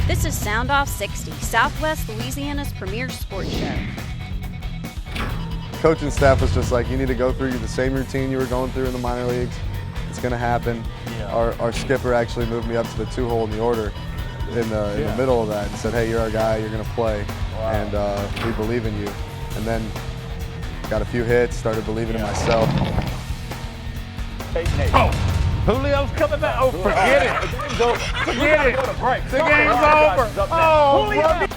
This is Soundoff60, Southwest Louisiana's premier sports show. Coaching staff was just like, you need to go through the same routine you were going through in the minor leagues. It's going to happen. Yeah. Our skipper actually moved me up to the 2-hole in the order in the middle of that and said, hey, you're our guy, you're going to play, and we believe in you. And then got a few hits, started believing in myself. Oh, Julio's coming back. Oh, forget it. The game's over. Forget it. The game's over. Oh, Julio.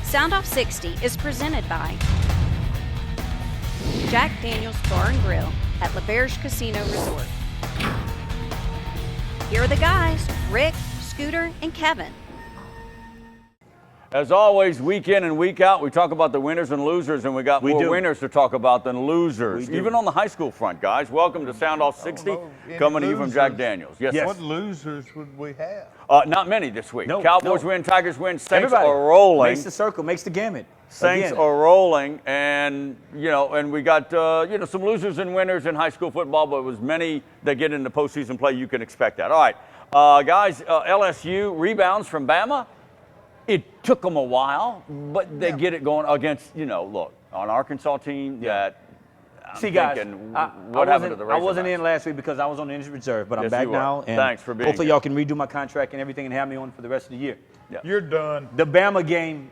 Soundoff60 is presented by Jack Daniel's Bar and Grill at LaBerge Casino Resort. Here are the guys, Rick, Scooter, and Kevin. As always, week in and week out, we talk about the winners and losers, and we got more winners to talk about than losers. Even on the high school front, guys. Welcome to Soundoff60, coming to you from Jack Daniels. Yes. What losers would we have? Not many this week. No, Cowboys win, Tigers win, Saints are rolling. Makes the circle, makes the gamut. Saints are rolling, and and we got some losers and winners in high school football, but it was many that get into postseason play. You can expect that. All right, guys. LSU rebounds from Bama. It took them a while, but they get it going against look, an Arkansas team that. See, guys, what happened to the Razorbacks? I wasn't in last week because I was on the injured reserve, but I'm back now. And thanks for being hopefully here. y'all can redo my contract and everything and have me on for the rest of the year. Yeah. You're done. The Bama game,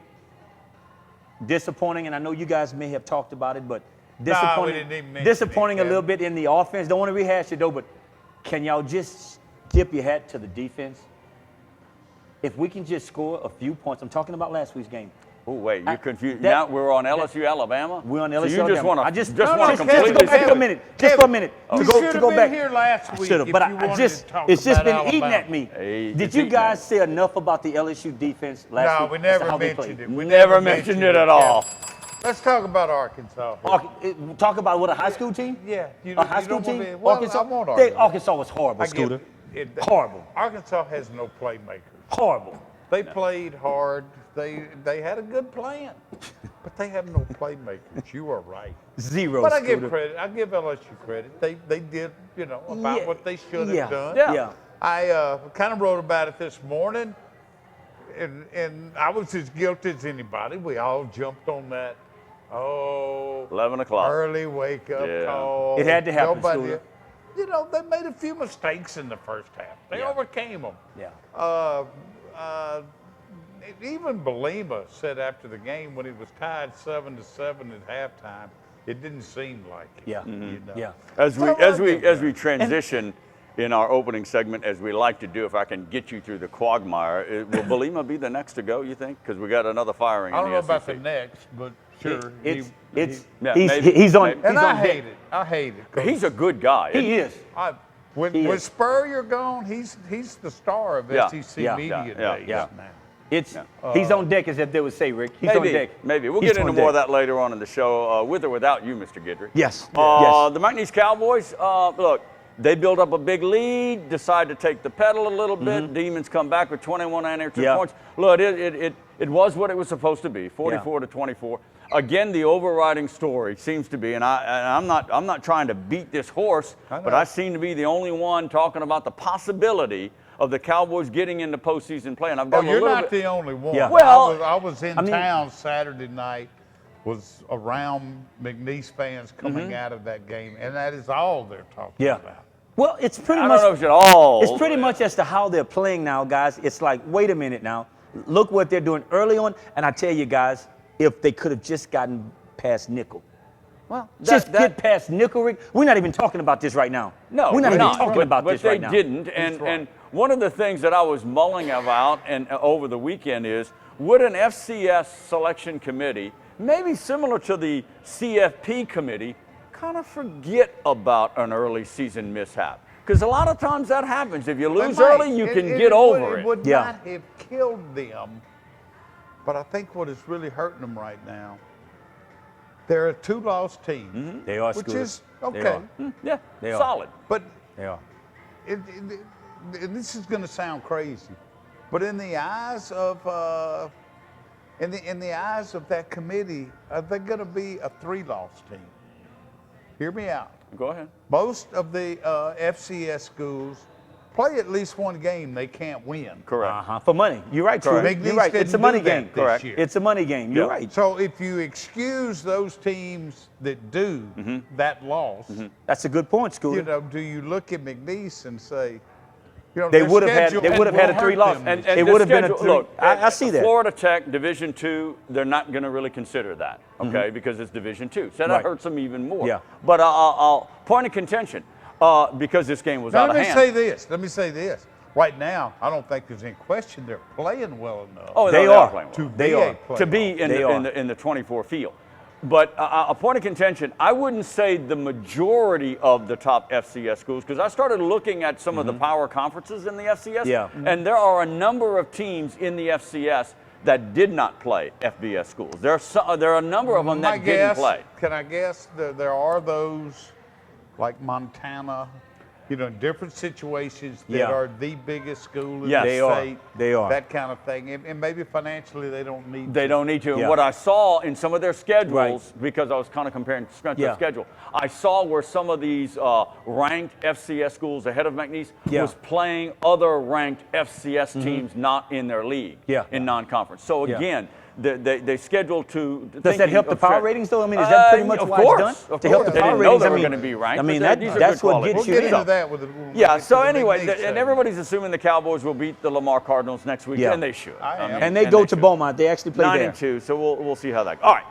disappointing, and I know you guys may have talked about it, but disappointing a little bit in the offense. Don't want to rehash it, though, but can y'all just tip your hat to the defense? If we can just score a few points, I'm talking about last week's game. Oh, wait, you're confused. Now we're on LSU, Alabama? We're on LSU, so you Alabama. I just want to completely just for a minute. Just for a minute. You to go back. Been here last week. But it's just been eating at me. Hey, Did you guys say enough about the LSU defense last week? No, we never mentioned it. We never mentioned it at all. Let's talk about Arkansas. Talk about what, a high school team? Yeah. A high school team? Arkansas? Arkansas was horrible, Scooter. Horrible. Arkansas has no playmakers. Horrible. They played hard. They had a good plan, but they have no playmakers. You are right. Zero. But I give credit. I give LSU credit. They did about what they should have done. Yeah. I kind of wrote about it this morning, and I was as guilty as anybody. We all jumped on that. 11 o'clock. Early wake up call. It had to happen. They made a few mistakes in the first half. They overcame them. Yeah. Even Belima said after the game when it was tied 7-7 at halftime, it didn't seem like it. Yeah. Yeah. As we transition in our opening segment, as we like to do, if I can get you through the quagmire, will Belima be the next to go, you think? Because we got another firing. I don't know SEC. about the next, but sure. He's on. And I hate it. I hate it. He's a good guy. He is. When Spurrier gone, he's the star of SEC media days now. He's on deck, as they would say, Rick. He's on deck. Maybe. We'll get into more of that later on in the show, with or without you, Mr. Guidry. Yes. The McNeese Cowboys, look, they build up a big lead, decide to take the pedal a little bit. Demons come back with 21 unanswered points. Look, it was what it was supposed to be, 44-24. Again, the overriding story seems to be, and I'm not trying to beat this horse, but I seem to be the only one talking about the possibility of the Cowboys getting into postseason play. And I've got you're not the only one. Yeah. Well, I was in town Saturday night, was around McNeese fans coming out of that game, and that is all they're talking about. Well, it's pretty I much. don't know if it's all. It's pretty much as to how they're playing now, guys. It's like, wait a minute now. Look what they're doing early on, and I tell you guys, if they could have just gotten past nickel. Well, get past nickel, Rick. We're not even talking about this right now. No, we're not even talking about this right now. But they didn't, and one of the things that I was mulling about and over the weekend is, would an FCS selection committee, maybe similar to the CFP committee, kind of forget about an early season mishap? Because a lot of times that happens. If you lose early, you can get over it. It would not have killed them, but I think what is really hurting them right now, they're a 2-loss team. They are, which Scooter. is okay. Yeah, they are solid. But they are. And this is going to sound crazy, but in the eyes of in the eyes of that committee, they're going to be a 3-loss team. Hear me out. Go ahead. Most of the FCS schools play at least one game they can't win. Correct. For money. You're right, True. McNeese You're right. It's a didn't money do that game. this Correct. year. It's a money game. You're right. So if you excuse those teams that do that loss, That's a good point, Scooter. you know, do you look at McNeese and say, you know, They their would have had. schedule They would have had a will 3 hurt loss. them And this It the would have been a schedule- 3. Look, I see that. Florida Tech, Division II, they're not going to really consider that, okay, because it's Division II. So that Right. hurts them even more. Yeah. But I'll point of contention, because this game was Now, out of let me hand. say this. Right now, I don't think there's any question they're playing well enough. Oh, They no, are. playing well. to They be are. a playoff. To be in the 24 field. But a point of contention, I wouldn't say the majority of the top FCS schools, because I started looking at some of the power conferences in the FCS, Yeah. and there are a number of teams in the FCS that did not play FBS schools. There are a number of them that didn't play. Can I guess there are those like Montana, you know, in different situations that Yeah. are the biggest school in Yes, the they are. state. They are. That kind of thing. And maybe financially they don't need They to. don't need to. And Yeah. what I saw in some of their schedules, Right. because I was kind of comparing strength Yeah. of schedule, I saw where some of these ranked FCS schools ahead of McNeese Yeah. was playing other ranked FCS teams not in their league, Yeah. in non-conference. So Yeah. again, they scheduled to. Does that help the power ratings, though? I mean, is that pretty much of why course, it's done? Of To help course. the They power didn't know ratings, they I were mean, going to be ranked. I mean, but these are that's good what quality. gets We'll you get in. into that with the Yeah, so with the anyway, McNeese and segment. everybody's assuming the Cowboys will beat the Lamar Cardinals next week, Yeah. and they should. I am. And they go to should. Beaumont. They actually play there. 9-2, so we'll see how that goes. All right.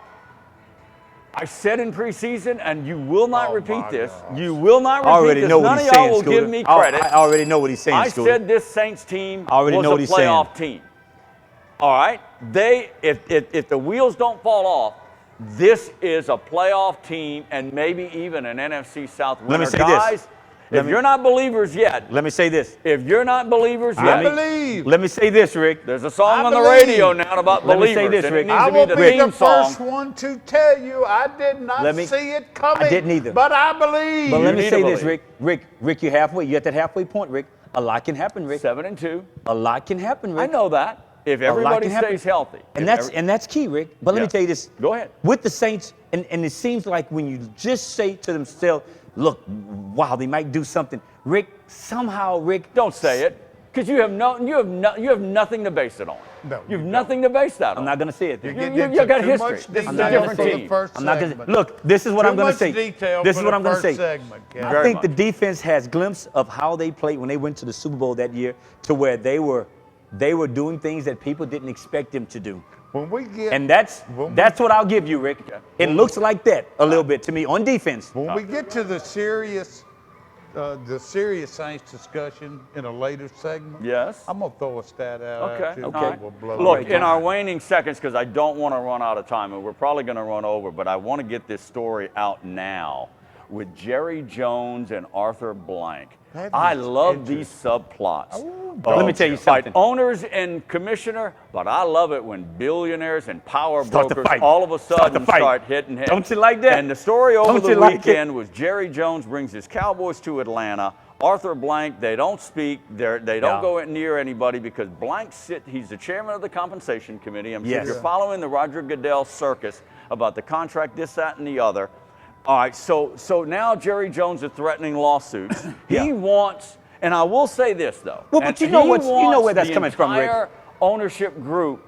I said in preseason, and you will not Oh, repeat my this. gosh. You will not I repeat already this. know what None he's of y'all saying, will Scooter. give me credit. I already know what he's saying, I Scooter. said this Saints team I already was know a what he's saying. playoff team. All right? If the wheels don't fall off, this is a playoff team and maybe even an NFC South winner. Let me say this. Guys, Let if me- you're not believers yet, Let me say this. if you're not believers I yet, believe. Let me say this, Rick. there's a song I on the believe. radio now about Let me believers. say this, and Rick. it needs I to be will the be theme the first song. one to tell you I did not Let me- see it coming. I didn't either. But I believe. But let need me to say this, believe. Rick, you're halfway. You're at that halfway point, Rick. A lot can happen, Rick. 7-2. A lot can happen, Rick. I know that. If A lot everybody can happen. stays healthy. And If that's key, Rick. But let Yeah. me tell you this. Go ahead. With the Saints, and it seems like when you just say to themselves, look, wow, they might do something. Rick, somehow, Rick. Don't say it, because you have nothing to base it on. No, you have you nothing to base that on. I'm not going to say it. You're Then. getting you into got too history. much This is I'm a not different gonna say team. the first I'm not going segment. to. Look, this is what Too I'm going much to say. detail This for is what the I'm going to first say. segment, Ken. I Very think much. the defense has glimpse of how they played when they went to the Super Bowl that year, to where they were doing things that people didn't expect them to do. When we get And that's what I'll give you, Rick. It looks like that a little bit to me on defense. when we get to the serious Saints discussion in a later segment. Yes. I'm gonna throw a stat out. Okay. at you All that right. will blow Look, your in our mind. waning seconds, because I don't want to run out of time, and we're probably going to run over, but I want to get this story out now with Jerry Jones and Arthur Blank. That I is love these subplots. Let me tell you Fight something. owners and commissioner, but I love it when billionaires and power Start the brokers fight. all of a Start the sudden fight. start hitting heads. Don't you like that? And the story over Don't the you like it? weekend was Jerry Jones brings his Cowboys to Atlanta. Arthur Blank, they don't speak. They don't Yeah. go near anybody because Blank he's the chairman of the compensation committee. I'm sure Yes. you're following the Roger Goodell circus about the contract, this, that, and the other. All right, so now Jerry Jones is threatening lawsuits. Yeah. He wants, and I will say this though. Well, but and you know he where wants that's the coming from, Rick. entire ownership group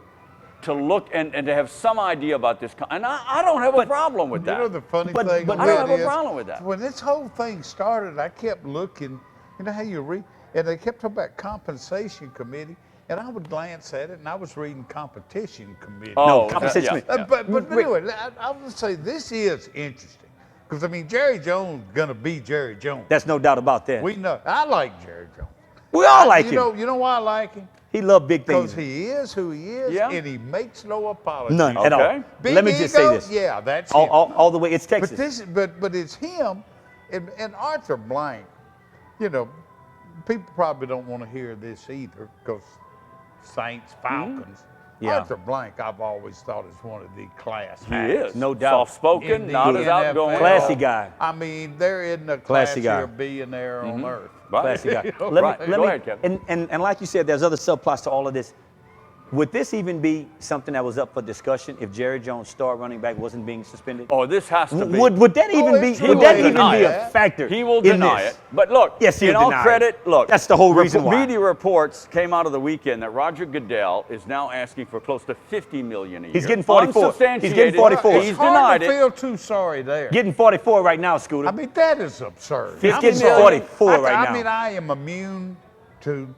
to look and to have some idea about this. And I don't have a problem with You that. know the funny But- thing but I don't about have a it is, problem with that. When this whole thing started, I kept looking. You know how you read, and they kept talking about compensation committee, and I would glance at it, and I was reading competition committee. Oh, compensation. yeah. But Rick- anyway, I would say this is interesting because I mean Jerry Jones gonna be Jerry Jones. There's no doubt about that. We know. I like Jerry Jones. We all like him. You know why I like him? He loved big Because things. he is who he is, Yeah. and he makes no apologies. None at Okay. all. Big Let me just say ego? this. Yeah, that's him. All the way. It's Texas. But it's him, and Arthur Blank. You know, people probably don't want to hear this either because Saints, Falcons. Yeah. Arthur Blank, I've always thought is one of the class. He acts is. No doubt. Soft-spoken, in the not as NFL. outgoing. Classy guy. I mean, there isn't a Classy guy. classier billionaire on earth. Right. Classy guy. Right. Go ahead, Kevin. And like you said, there's other subplots to all of this. Would this even be something that was up for discussion if Jerry Jones' star running back wasn't being suspended? Oh, this has to be. Would that even be? Would that even be a factor? He will deny it. But look, yes, in all credit, look. That's the whole reason why. Media reports came out of the weekend that Roger Goodell is now asking for close to $50 million a year. He's getting 44. He's getting 44. He's denied it. I feel too sorry there. Getting 44 right now, Scooter. I mean, that is absurd. He's getting 44 right now. I mean, I am immune to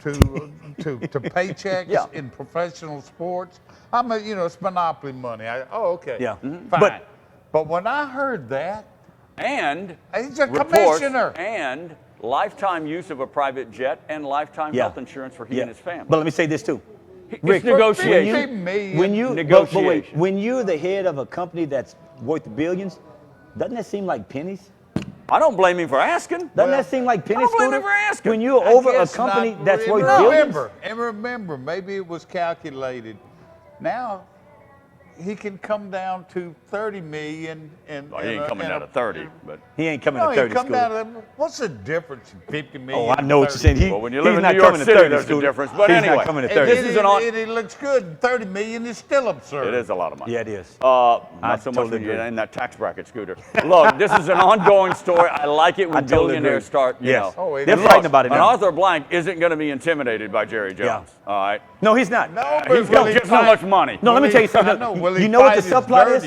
paychecks in professional sports. It's monopoly money. Okay. Yeah. Fine. But when I heard that, and he's a commissioner, and lifetime use of a private jet and lifetime health insurance for he and his family. But let me say this too. Rick, negotiation. When you're the head of a company that's worth billions, doesn't that seem like pennies? I don't blame him for asking. Doesn't that seem like pennies, I don't blame him for asking. When you're over a company that's worth billions? Remember, maybe it was calculated. Now, he can come down to $30 million. He ain't coming down to 30, but he ain't coming to 30. What's the difference in $50 million? Oh, I know what you're saying. Well, when you live in New York City, there's a difference. But anyway, not coming to 30. It looks good. $30 million is still absurd. It is a lot of money. Yeah, it is. Not so much when you're in that tax bracket, Scooter. Look, this is an ongoing story. I like it when billionaires start. Yes. You know. They're fighting about it And now. Arthur Blank isn't going to be intimidated by Jerry Jones. Yeah. All right. No, he's not. No, he's going to get so much money. No, let me tell you something. You know what the subplot is?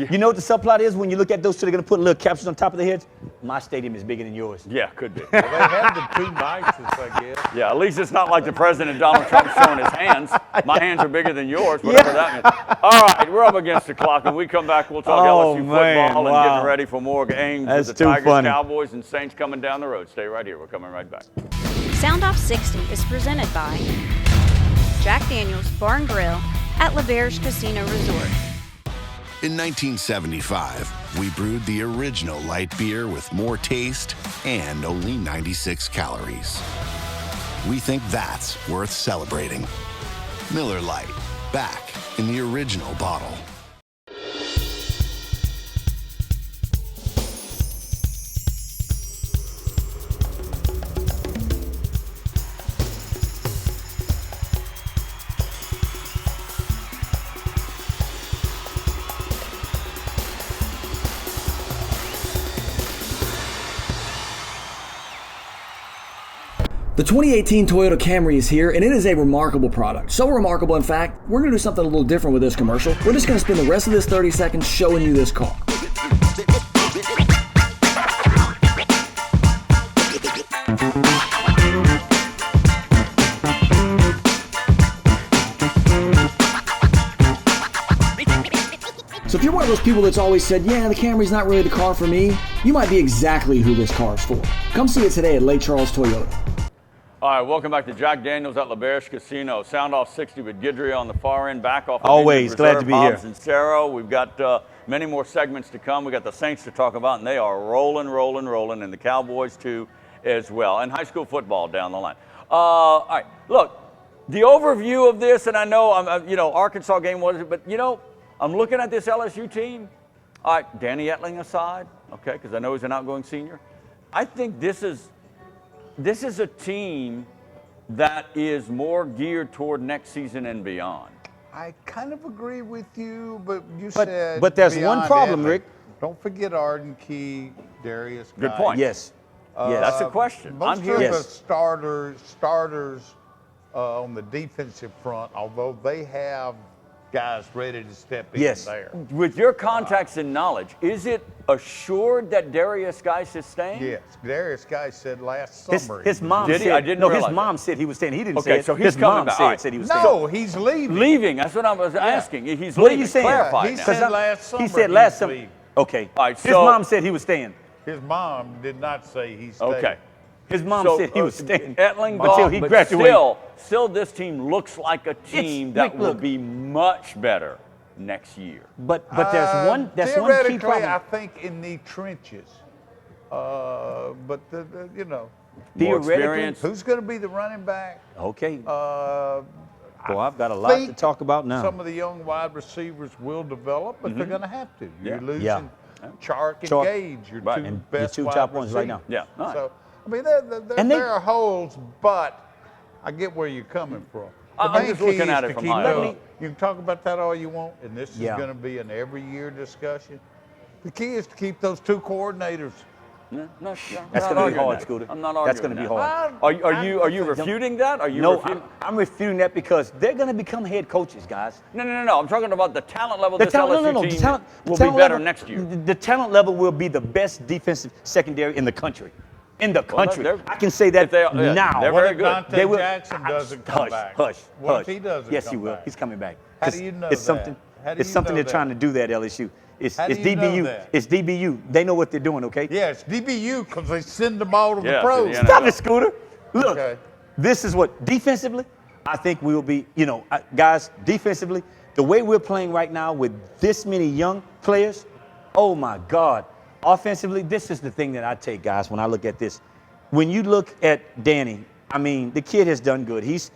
You know what the subplot is when you look at those two? They're going to put little captions on top of their heads. My stadium is bigger than yours. Yeah, could be. Well, they have the two nices, I guess. Yeah, at least it's not like the president Donald Trump showing his hands. My hands are bigger than yours, whatever that means. All right, we're up against the clock. When we come back, we'll talk LSU football and getting ready for more games with the Tigers, Cowboys, and Saints coming down the road. Stay right here. We're coming right back. Soundoff60 is presented by Jack Daniel's Bar and Grill at L'Auberge Casino Resort. In 1975, we brewed the original light beer with more taste and only 96 calories. We think that's worth celebrating. Miller Lite, back in the original bottle. The 2018 Toyota Camry is here, and it is a remarkable product. So remarkable, in fact, we're going to do something a little different with this commercial. We're just going to spend the rest of this 30 seconds showing you this car. So if you're one of those people that's always said, yeah, the Camry's not really the car for me, you might be exactly who this car is for. Come see it today at Lake Charles Toyota. All right, welcome back to Jack Daniels at L'Auberge Casino. Soundoff60 with Guidry on the far end, back off. Always glad to be here. Hobbs and Sarah. We've got many more segments to come. We got the Saints to talk about, and they are rolling, and the Cowboys too, as well, and high school football down the line. All right, look, the overview of this, and I know Arkansas game was, but I'm looking at this LSU team. All right, Danny Etling aside, okay, because I know he's an outgoing senior. I think this is a team that is more geared toward next season and beyond. I kind of agree with you, but you said. But there's one problem, Rick. Don't forget Arden Key, Darius. Good point. Yes. Yeah, that's a question. Most of the starters on the defensive front, although they have guys ready to step in there. With your contacts and knowledge, is it assured that Darius Geis is staying? Yes. Darius Geis said last summer. His mom did said. I didn't realize his mom said he was staying. He didn't say Okay, it. so he's his coming mom back. said, All right. said he was staying. No, he's leaving. Leaving. That's what I was asking. He's What are leaving. you saying? Clarify He now. said last summer. He said last summer. Okay. All right, his so- mom said he was staying. His mom did not say he's staying. Okay. His mom said he was staying Etling until he but graduated. Still, this team looks like a team that will be much better next year. But there's one key theoretically, problem. I think in the trenches. But More experience. who's going to be the running back? Okay. Boy, I've got a lot to talk about now. Some of the young wide receivers will develop, but they're going to have to. You're losing Yeah. Chark and Chark. Gage, your two And best your two wide top ones right now. receivers. Yeah. All right. So, I mean, And there are holes, but I get where you're coming from. I'm just looking at it from high up. You can talk about that all you want, and this is Yeah. going to be an every year discussion. The key is to keep those two coordinators. That's going to be hard, Scooter. I'm not arguing That's going to be hard. Are you refuting that? Are you No, refuting? I'm refuting that because they're going to become head coaches, guys. No. I'm talking about the talent level. The This talent, LSU no, the team talent will talent be better level, next year. The talent level will be the best defensive secondary in the country. In the country. they're- I can say that now. they're What very if good. Dante will- Jackson doesn't come back? Hush. What if he doesn't Yes, come he will. back? He's coming back. How do you know it's that? something. How do It's you something know they're trying to that? do there at LSU. It's How do you know DBU. that? It's DBU. They know what they're doing, okay? Yeah, it's DBU because they send the ball to Yeah, the to pros. the NFL. Stop it, Scooter. Look, Okay. this is what defensively, I think we will be, guys, defensively, the way we're playing right now with this many young players, oh my God. Offensively, this is the thing that I take, guys, when I look at this. When you look at Danny, I mean, the kid has done good. He's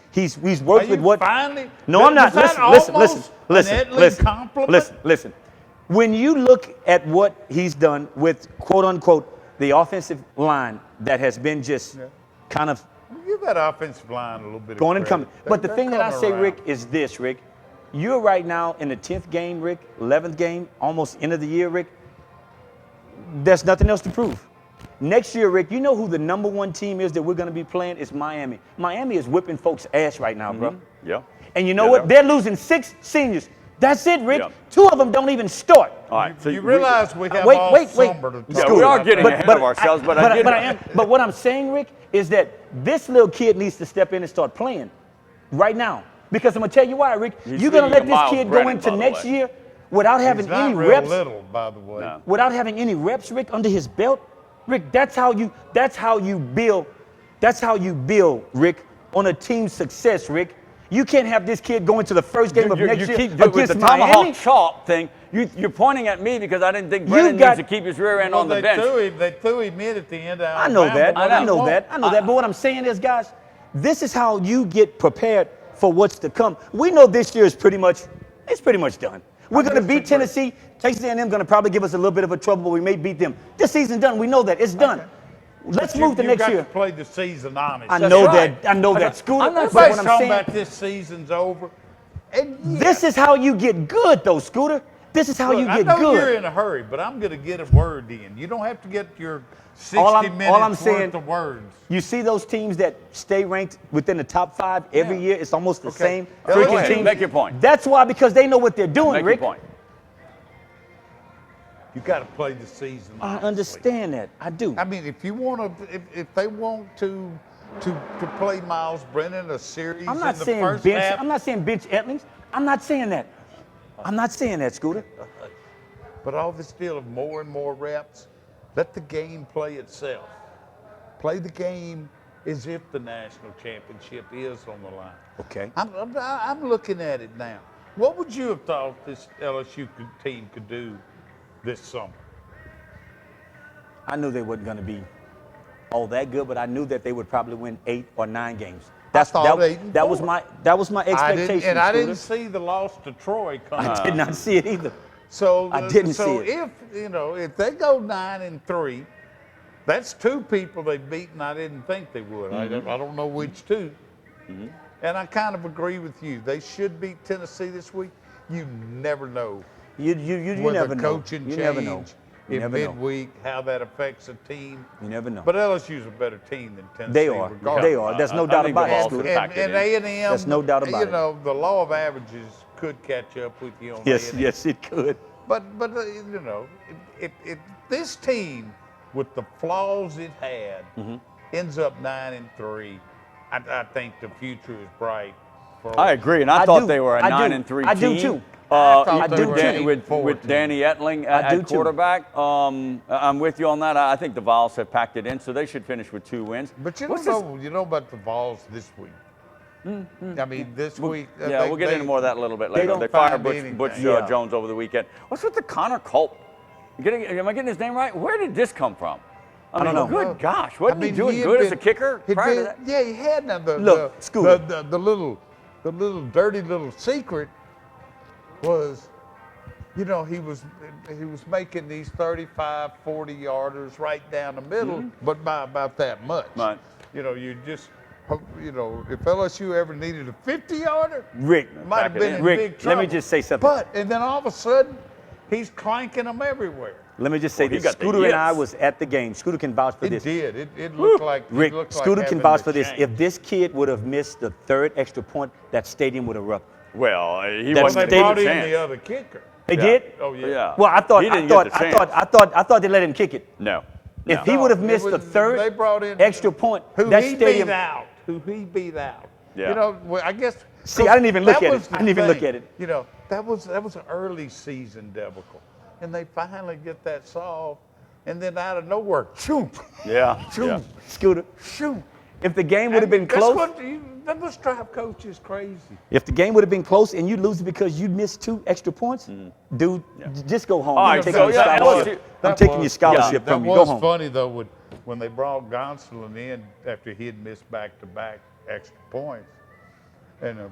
worked with what? Finally? No, I'm not. Was that almost an compliment? Listen. When you look at what he's done with quote unquote the offensive line that has been just kind of Give that offensive line a little bit going of and coming. credit. But the They're thing that I coming say, around. Rick, is this, Rick. You're right now in the 10th game, Rick, 11th game, almost end of the year, Rick. There's nothing else to prove. Next year, Rick, you know who the number one team is that we're going to be playing? It's Miami. Miami is whipping folks' ass right now, bro. Yeah. And you know what? They're losing 6 seniors. That's it, Rick. Yeah. 2 of them don't even start. All right. So You realize we have wait, all wait. summer to talk Yeah, we are about getting that. ahead of ourselves, but I get it. But what I'm saying, Rick, is that this little kid needs to step in and start playing right now. Because I'm going to tell you why, Rick. He's You're going to let thinking this of kid Miles go Brennan, into by the next way. year without having He's not any real reps. little, by the way. No. Without having any reps, Rick, under his belt. Rick, that's how you build, Rick, on a team's success, Rick. You can't have this kid going to the first game of next year keep with against the Miami. tomahawk chop thing. You're pointing at me because I didn't think Brennan needs to keep his rear end on the bench. They threw him in at the end of I know that. I I know that. But what I'm saying is, guys, this is how you get prepared for what's to come. We know this year is pretty much done. We're going to beat Tennessee. Texas A&M going to probably give us a little bit of a trouble, but we may beat them. This season's done. We know that. It's done. Okay. Let's move to next year. You got to play the season honest. I know right. that. I know that. Scooter, I'm not but Everybody's what I'm talking saying, about this season's over. And this is how you get good, though, Scooter. This is how you I get know good. you're in a hurry, but I'm going to get a word in. You don't have to get your 60 minutes all I'm worth saying, of words. You see those teams that stay ranked within the top 5 every year? It's almost the same Go freaking ahead. team. Make your point. That's why, because they know what they're doing, Make Rick. your point. You got to play the season I honestly. understand that. I do. I mean, if they want to play Miles Brennan a series I'm not in the saying first bench. half, I'm not saying bench Etlings. I'm not saying that. I'm not saying that, Scooter. but all this deal of more and more reps, let the game play itself. Play the game as if the national championship is on the line. Okay. I'm looking at it now. What would you have thought this LSU team could do this summer? I knew they wasn't going to be all that good, but I knew that they would probably win 8 or 9 games. That was my expectation. I didn't see the loss to Troy coming. I did not see it either. So I didn't see it. if they go 9-3, that's 2 people they've beaten I didn't think they would. Mm-hmm. I don't know which 2. Mm-hmm. And I kind of agree with you. They should beat Tennessee this week. You never know. You with never a know. coaching You change never know. You in never know. midweek, how that affects a team. You never know. But LSU's a better team than Tennessee. They are. regardless. They are. There's no doubt think the about it, Vols Scooter. could pack it And in. A&M, There's no doubt about it. You know, the law of averages could catch up with you on Yes, A&M. yes, it could. But you know, if this team with the flaws it had ends up 9-3, I think the future is bright. I agree, and I thought they were a 9-3 team. I do too. I do too. With Danny Etling at quarterback. I'm with you on that. I think the Vols have packed it in, so they should finish with 2 wins. But you know about the Vols this week. I mean, this week. We'll get into more of that a little bit later. don't They fired find Butch anything. Jones over the weekend. What's with the Connor Culp? Am I getting his name right? Where did this come from? I don't know. Good gosh, wasn't he doing had good as a been- kicker he'd prior to been- that? Yeah, he had. Now Look, Scooter. the little dirty little secret was, you know, he was making these 35, 40 yarders right down the middle, but by about that much. Right. You know, you know, if LSU ever needed a 50-yarder, Rick, might have been in Rick, big trouble. let me just say something. And then all of a sudden, he's clanking them everywhere. Let me just say this. Scooter and I was at the game. Scooter can vouch for this. It did. It looked like Rick, it looked Scooter like can vouch for this. If this kid would have missed the third extra point, that stadium would have erupted. Well, he Well, wasn't they brought getting a in chance. the other kicker. They did? Oh yeah. Well, I thought they let him kick it. No. If he would have missed the third they brought in extra point, who that he stadium. beat out. Yeah. You know, well, I guess. See, I didn't even look that at was it. the I didn't even look thing. at it. You know, that was an early season debacle, and they finally get that solved, and then out of nowhere, shoot, Yeah. shoot, Yeah. Scooter, shoot. if the game would have been That's close, what that must drive coaches crazy. if the game would have been close and you lose it because you missed 2 extra points, dude, just go home. All I'm right, taking so, your yeah, scholarship. I'm taking your scholarship from you. Go That was home. funny though when they brought Gonsolin in after he had missed back-to-back extra points. And a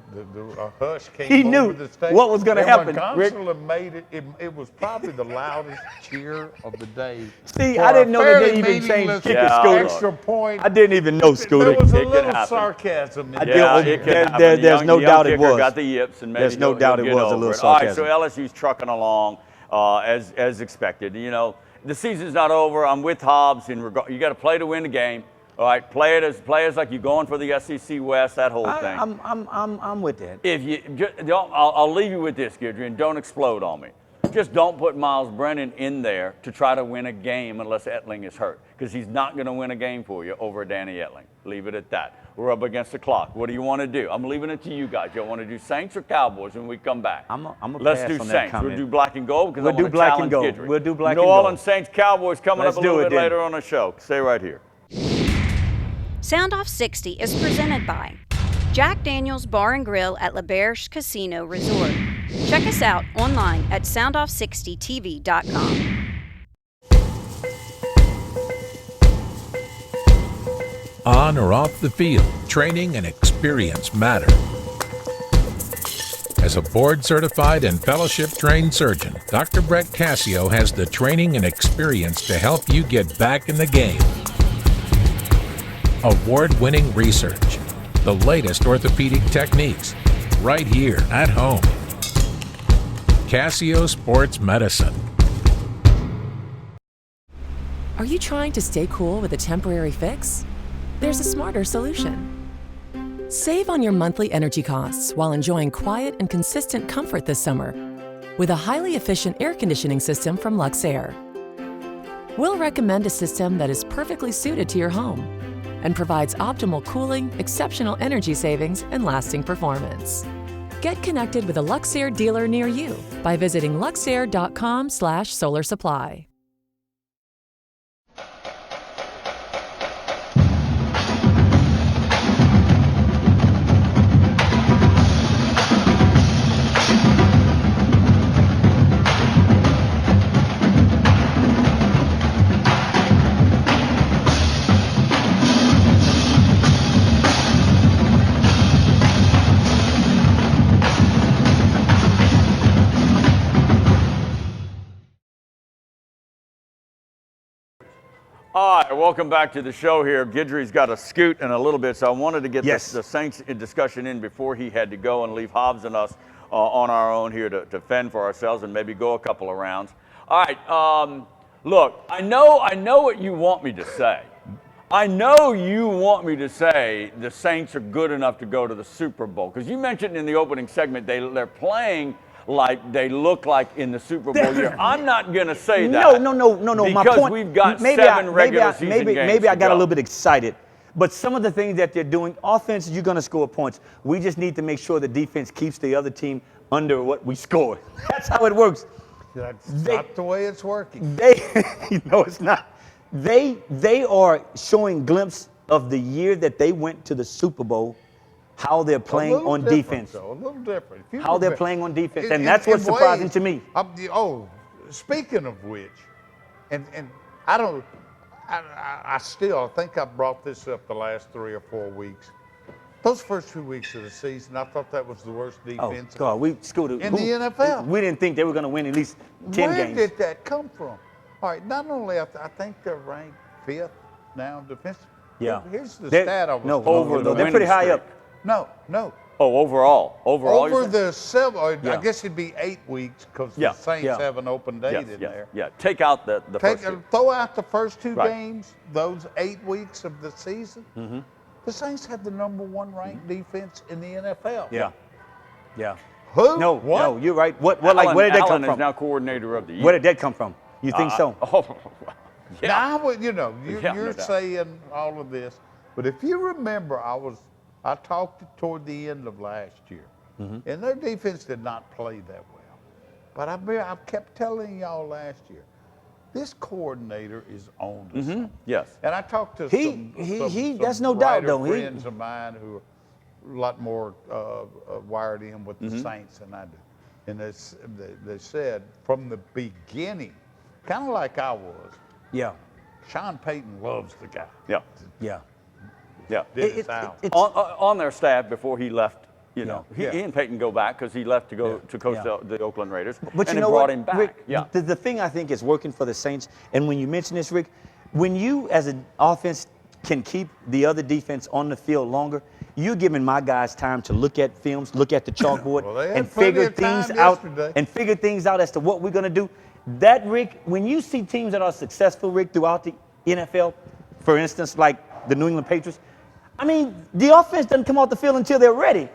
hush came He knew over the stage. what was gonna happen, When Rick. Gonsolin made it, it was probably the loudest cheer of the day. See, For I a didn't know that they fairly even changed meaningless kicker, Yeah, Scooter. extra point. I didn't even know, Scooter. There was a It could little happen. sarcasm in I there. did- Yeah, oh, it could there- happen. there- The there's young- no the doubt young it kicker was. got the yips, and maybe There's no he'll doubt it get was a over little it. All right, so sarcasm. LSU's trucking along as expected. You know, the season's not over. I'm with Hobbs. You got to play to win the game. All right, play it as like you're going for the SEC West. That whole thing. I'm with that. If you don't, I'll leave you with this, Guidry, and don't explode on me. Just don't put Miles Brennan in there to try to win a game unless Etling is hurt, because he's not going to win a game for you over Danny Etling. Leave it at that. We're up against the clock. What do you want to do? I'm leaving it to you guys. You want to do Saints or Cowboys when we come back? pass Let's do on that Saints. comment. We'll do black and gold because We'll I do want to black and challenge gold. Guidry. We'll do black New and Orleans gold. Saints Cowboys coming Let's up a do little it bit then. later on the show. Stay right here. Soundoff 60 is presented by Jack Daniels Bar and Grill at LaBerge Casino Resort. Check us out online at soundoff60tv.com. On or off the field, training and experience matter. As a board-certified and fellowship-trained surgeon, Dr. Brett Cassio has the training and experience to help you get back in the game. Award-winning research, the latest orthopedic techniques, right here at home. Cassio Sports Medicine. Are you trying to stay cool with a temporary fix? There's a smarter solution. Save on your monthly energy costs while enjoying quiet and consistent comfort this summer with a highly efficient air conditioning system from Luxair. We'll recommend a system that is perfectly suited to your home and provides optimal cooling, exceptional energy savings, and lasting performance. Get connected with a Luxair dealer near you by visiting luxair.com/solarsupply. All right, welcome back to the show here. Guidry's got a scoot in a little bit, so I wanted to get the Saints discussion in before he had to go and leave Hobbs and us on our own here to fend for ourselves and maybe go a couple of rounds. All right, look, I know what you want me to say. I know you want me to say the Saints are good enough to go to the Super Bowl, because you mentioned in the opening segment they're playing like they look like in the Super Bowl year. I'm not going to say that. No. Because My point, we've got maybe seven regular season games Maybe I to got go. a little bit excited. But some of the things that they're doing, offense, you're going to score points. We just need to make sure the defense keeps the other team under what we score. That's how it works. That's not the way it's working. No, it's not. They are showing glimpse of the year that they went to the Super Bowl, how they're playing on defense. Though, a little different. How they're playing on defense, and that's what's surprising to me. Speaking of which, and I don't, I think I brought this up the last 3 or 4 weeks. Those first 2 weeks of the season, I thought that was the worst defense God, we scooted in the NFL. We didn't think they were going to win at least 10 games. Where did that come from? All right, not only I think they're ranked 5th now in defense. Yeah. Here's the stat I was over the they're pretty high streak. up. No. Oh, overall. Over the 7, I guess it'd be 8 weeks because the Saints have an open date in there. Yeah, take out the first two. Throw out the first 2 games, those 8 weeks of the season. The Saints had the #1 ranked defense in the NFL. Yeah. Who? No, what? no, you're right. Where did that come Allen from? is now coordinator of the year. Where did that come from? You think so? Yeah. Now, I would, you're no doubt. saying all of this, but if you remember, I talked toward the end of last year, and their defense did not play that well. But I kept telling y'all last year, this coordinator is on to something. Yes. And I talked to He some that's no doubt, though. friends of mine who are a lot more wired in with the Saints than I do. And they said from the beginning, kind of like I was, Sean Payton loves the guy. Yeah. Did his house. On their staff before he left, he and Peyton go back because he left to go to coach the Oakland Raiders. But and you know brought what, him back. Rick, Yeah. the thing I think is working for the Saints, and when you mention this, Rick, when you as an offense can keep the other defense on the field longer, you're giving my guys time to look at films, look at the chalkboard, Well, they had and plenty figure of time things out, yesterday. and figure things out as to what we're going to do. That, Rick, when you see teams that are successful, Rick, throughout the NFL, for instance, like the New England Patriots, I mean, the offense doesn't come off the field until they're ready.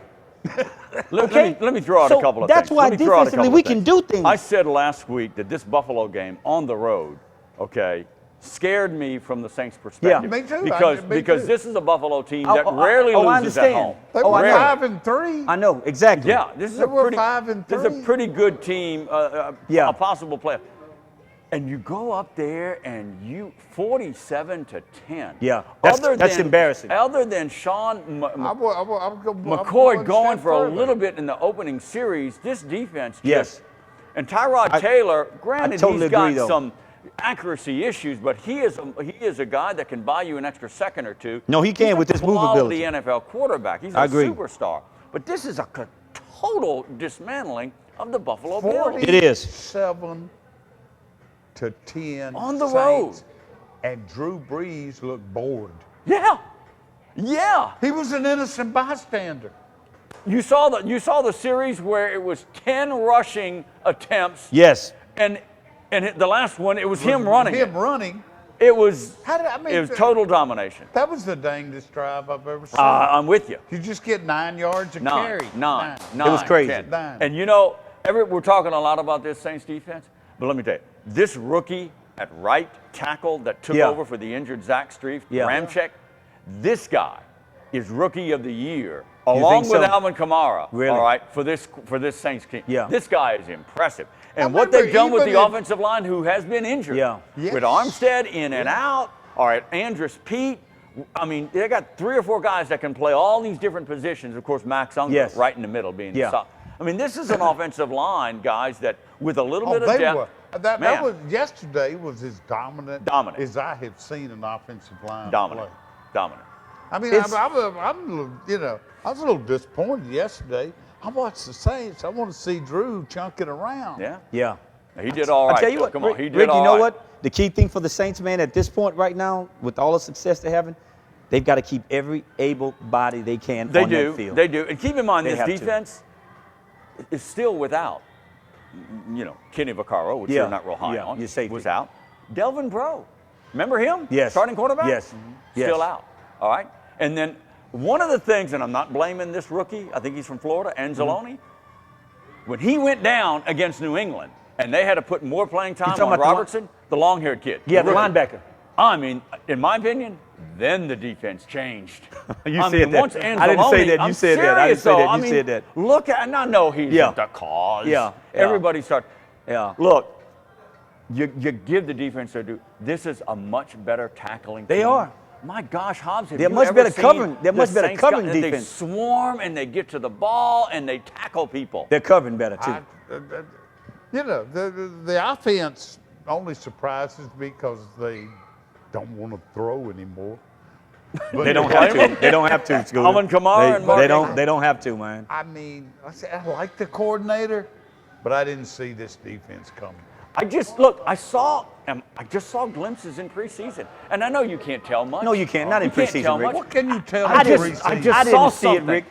Let me throw out a couple of that's things. why Let me throw out a defensively couple we of can things. do things. I said last week that this Buffalo game on the road, scared me from the Saints' perspective. Me too. Because this is a Buffalo team that rarely I loses at home. understand. They were Rarely. 5-3. I know, exactly. Yeah, this is They were pretty 5-3. This is a pretty good team, a possible playoff. And you go up there and you 47-10. Yeah, that's embarrassing. Other than Sean McCoy McCoy going for a little bit in the opening series, this defense and Tyrod Taylor, granted totally he's got agree, though. some accuracy issues, but he is a guy that can buy you an extra second or two. No, he can with his movability. He's a quality NFL quarterback. He's a superstar. But this is a total dismantling of the Buffalo Bills. It is. 7-10 on the Saints, road. And Drew Brees looked bored. Yeah. He was an innocent bystander. You saw the series where it was 10 rushing attempts. Yes. And the last one, it was him running. It was total domination. That was the dangest drive I've ever seen. I'm with you. You just get 9 yards of carry. Nine. It was crazy. 10. And we're talking a lot about this Saints defense, but let me tell you, this rookie at right tackle that took over for the injured Zach Strief, Ramczyk, this guy is Rookie of the Year, along with Alvin Kamara. Really? All right, for this Saints team. Yeah. This guy is impressive. And what they've done with the offensive line, who has been injured, with Armstead in and out. All right, Andrus Peat. I mean, they got 3 or 4 guys that can play all these different positions. Of course, Max Unger right in the middle being the soft. I mean, this is an offensive line, guys, that with a little bit of depth. That was yesterday was as dominant as I have seen an offensive line play. Dominant. I mean, I was a little disappointed yesterday. I watched the Saints. I want to see Drew chunking around. Yeah. He did all right. I tell you what, Come on, he did Rick, all you know right. what? The key thing for the Saints, man, at this point right now, with all the success they're having, they've got to keep every able body they can on that field. They do. And keep in mind, They this have to. defense is still without, Kenny Vaccaro, which you're not real high on, your safety. was out. Delvin Breaux. Remember him? Yes. Starting quarterback? Yes. Still out. All right? And then one of the things, and I'm not blaming this rookie, I think he's from Florida, Anzalone, when he went down against New England and they had to put more playing time on Robertson, the long-haired kid. Yeah, the linebacker. I mean, in my opinion, then the defense changed. You said that. Once Anzalone, I didn't say that. You I'm said that. I didn't serious, say that. though. You said that. Look at, and I know he's the cause. Everybody starts. Look, you give the defense their due. This is a much better tackling team. They are. My gosh, Hobbs, have They're you much ever better seen covering. They're the much better Saints covering They defense. swarm and they get to the ball and they tackle people. They're covering better too. The offense only surprises me because they don't want to throw anymore. They don't have to. They don't have to. Scooter. Alvin Kamara and Mark They don't have to, man. I mean, I like the coordinator, but I didn't see this defense coming. I just saw glimpses in preseason, and I know you can't tell much. No, you can't. Not in preseason, Rick. What can you tell I in preseason? I just I saw didn't see it, something. Rick.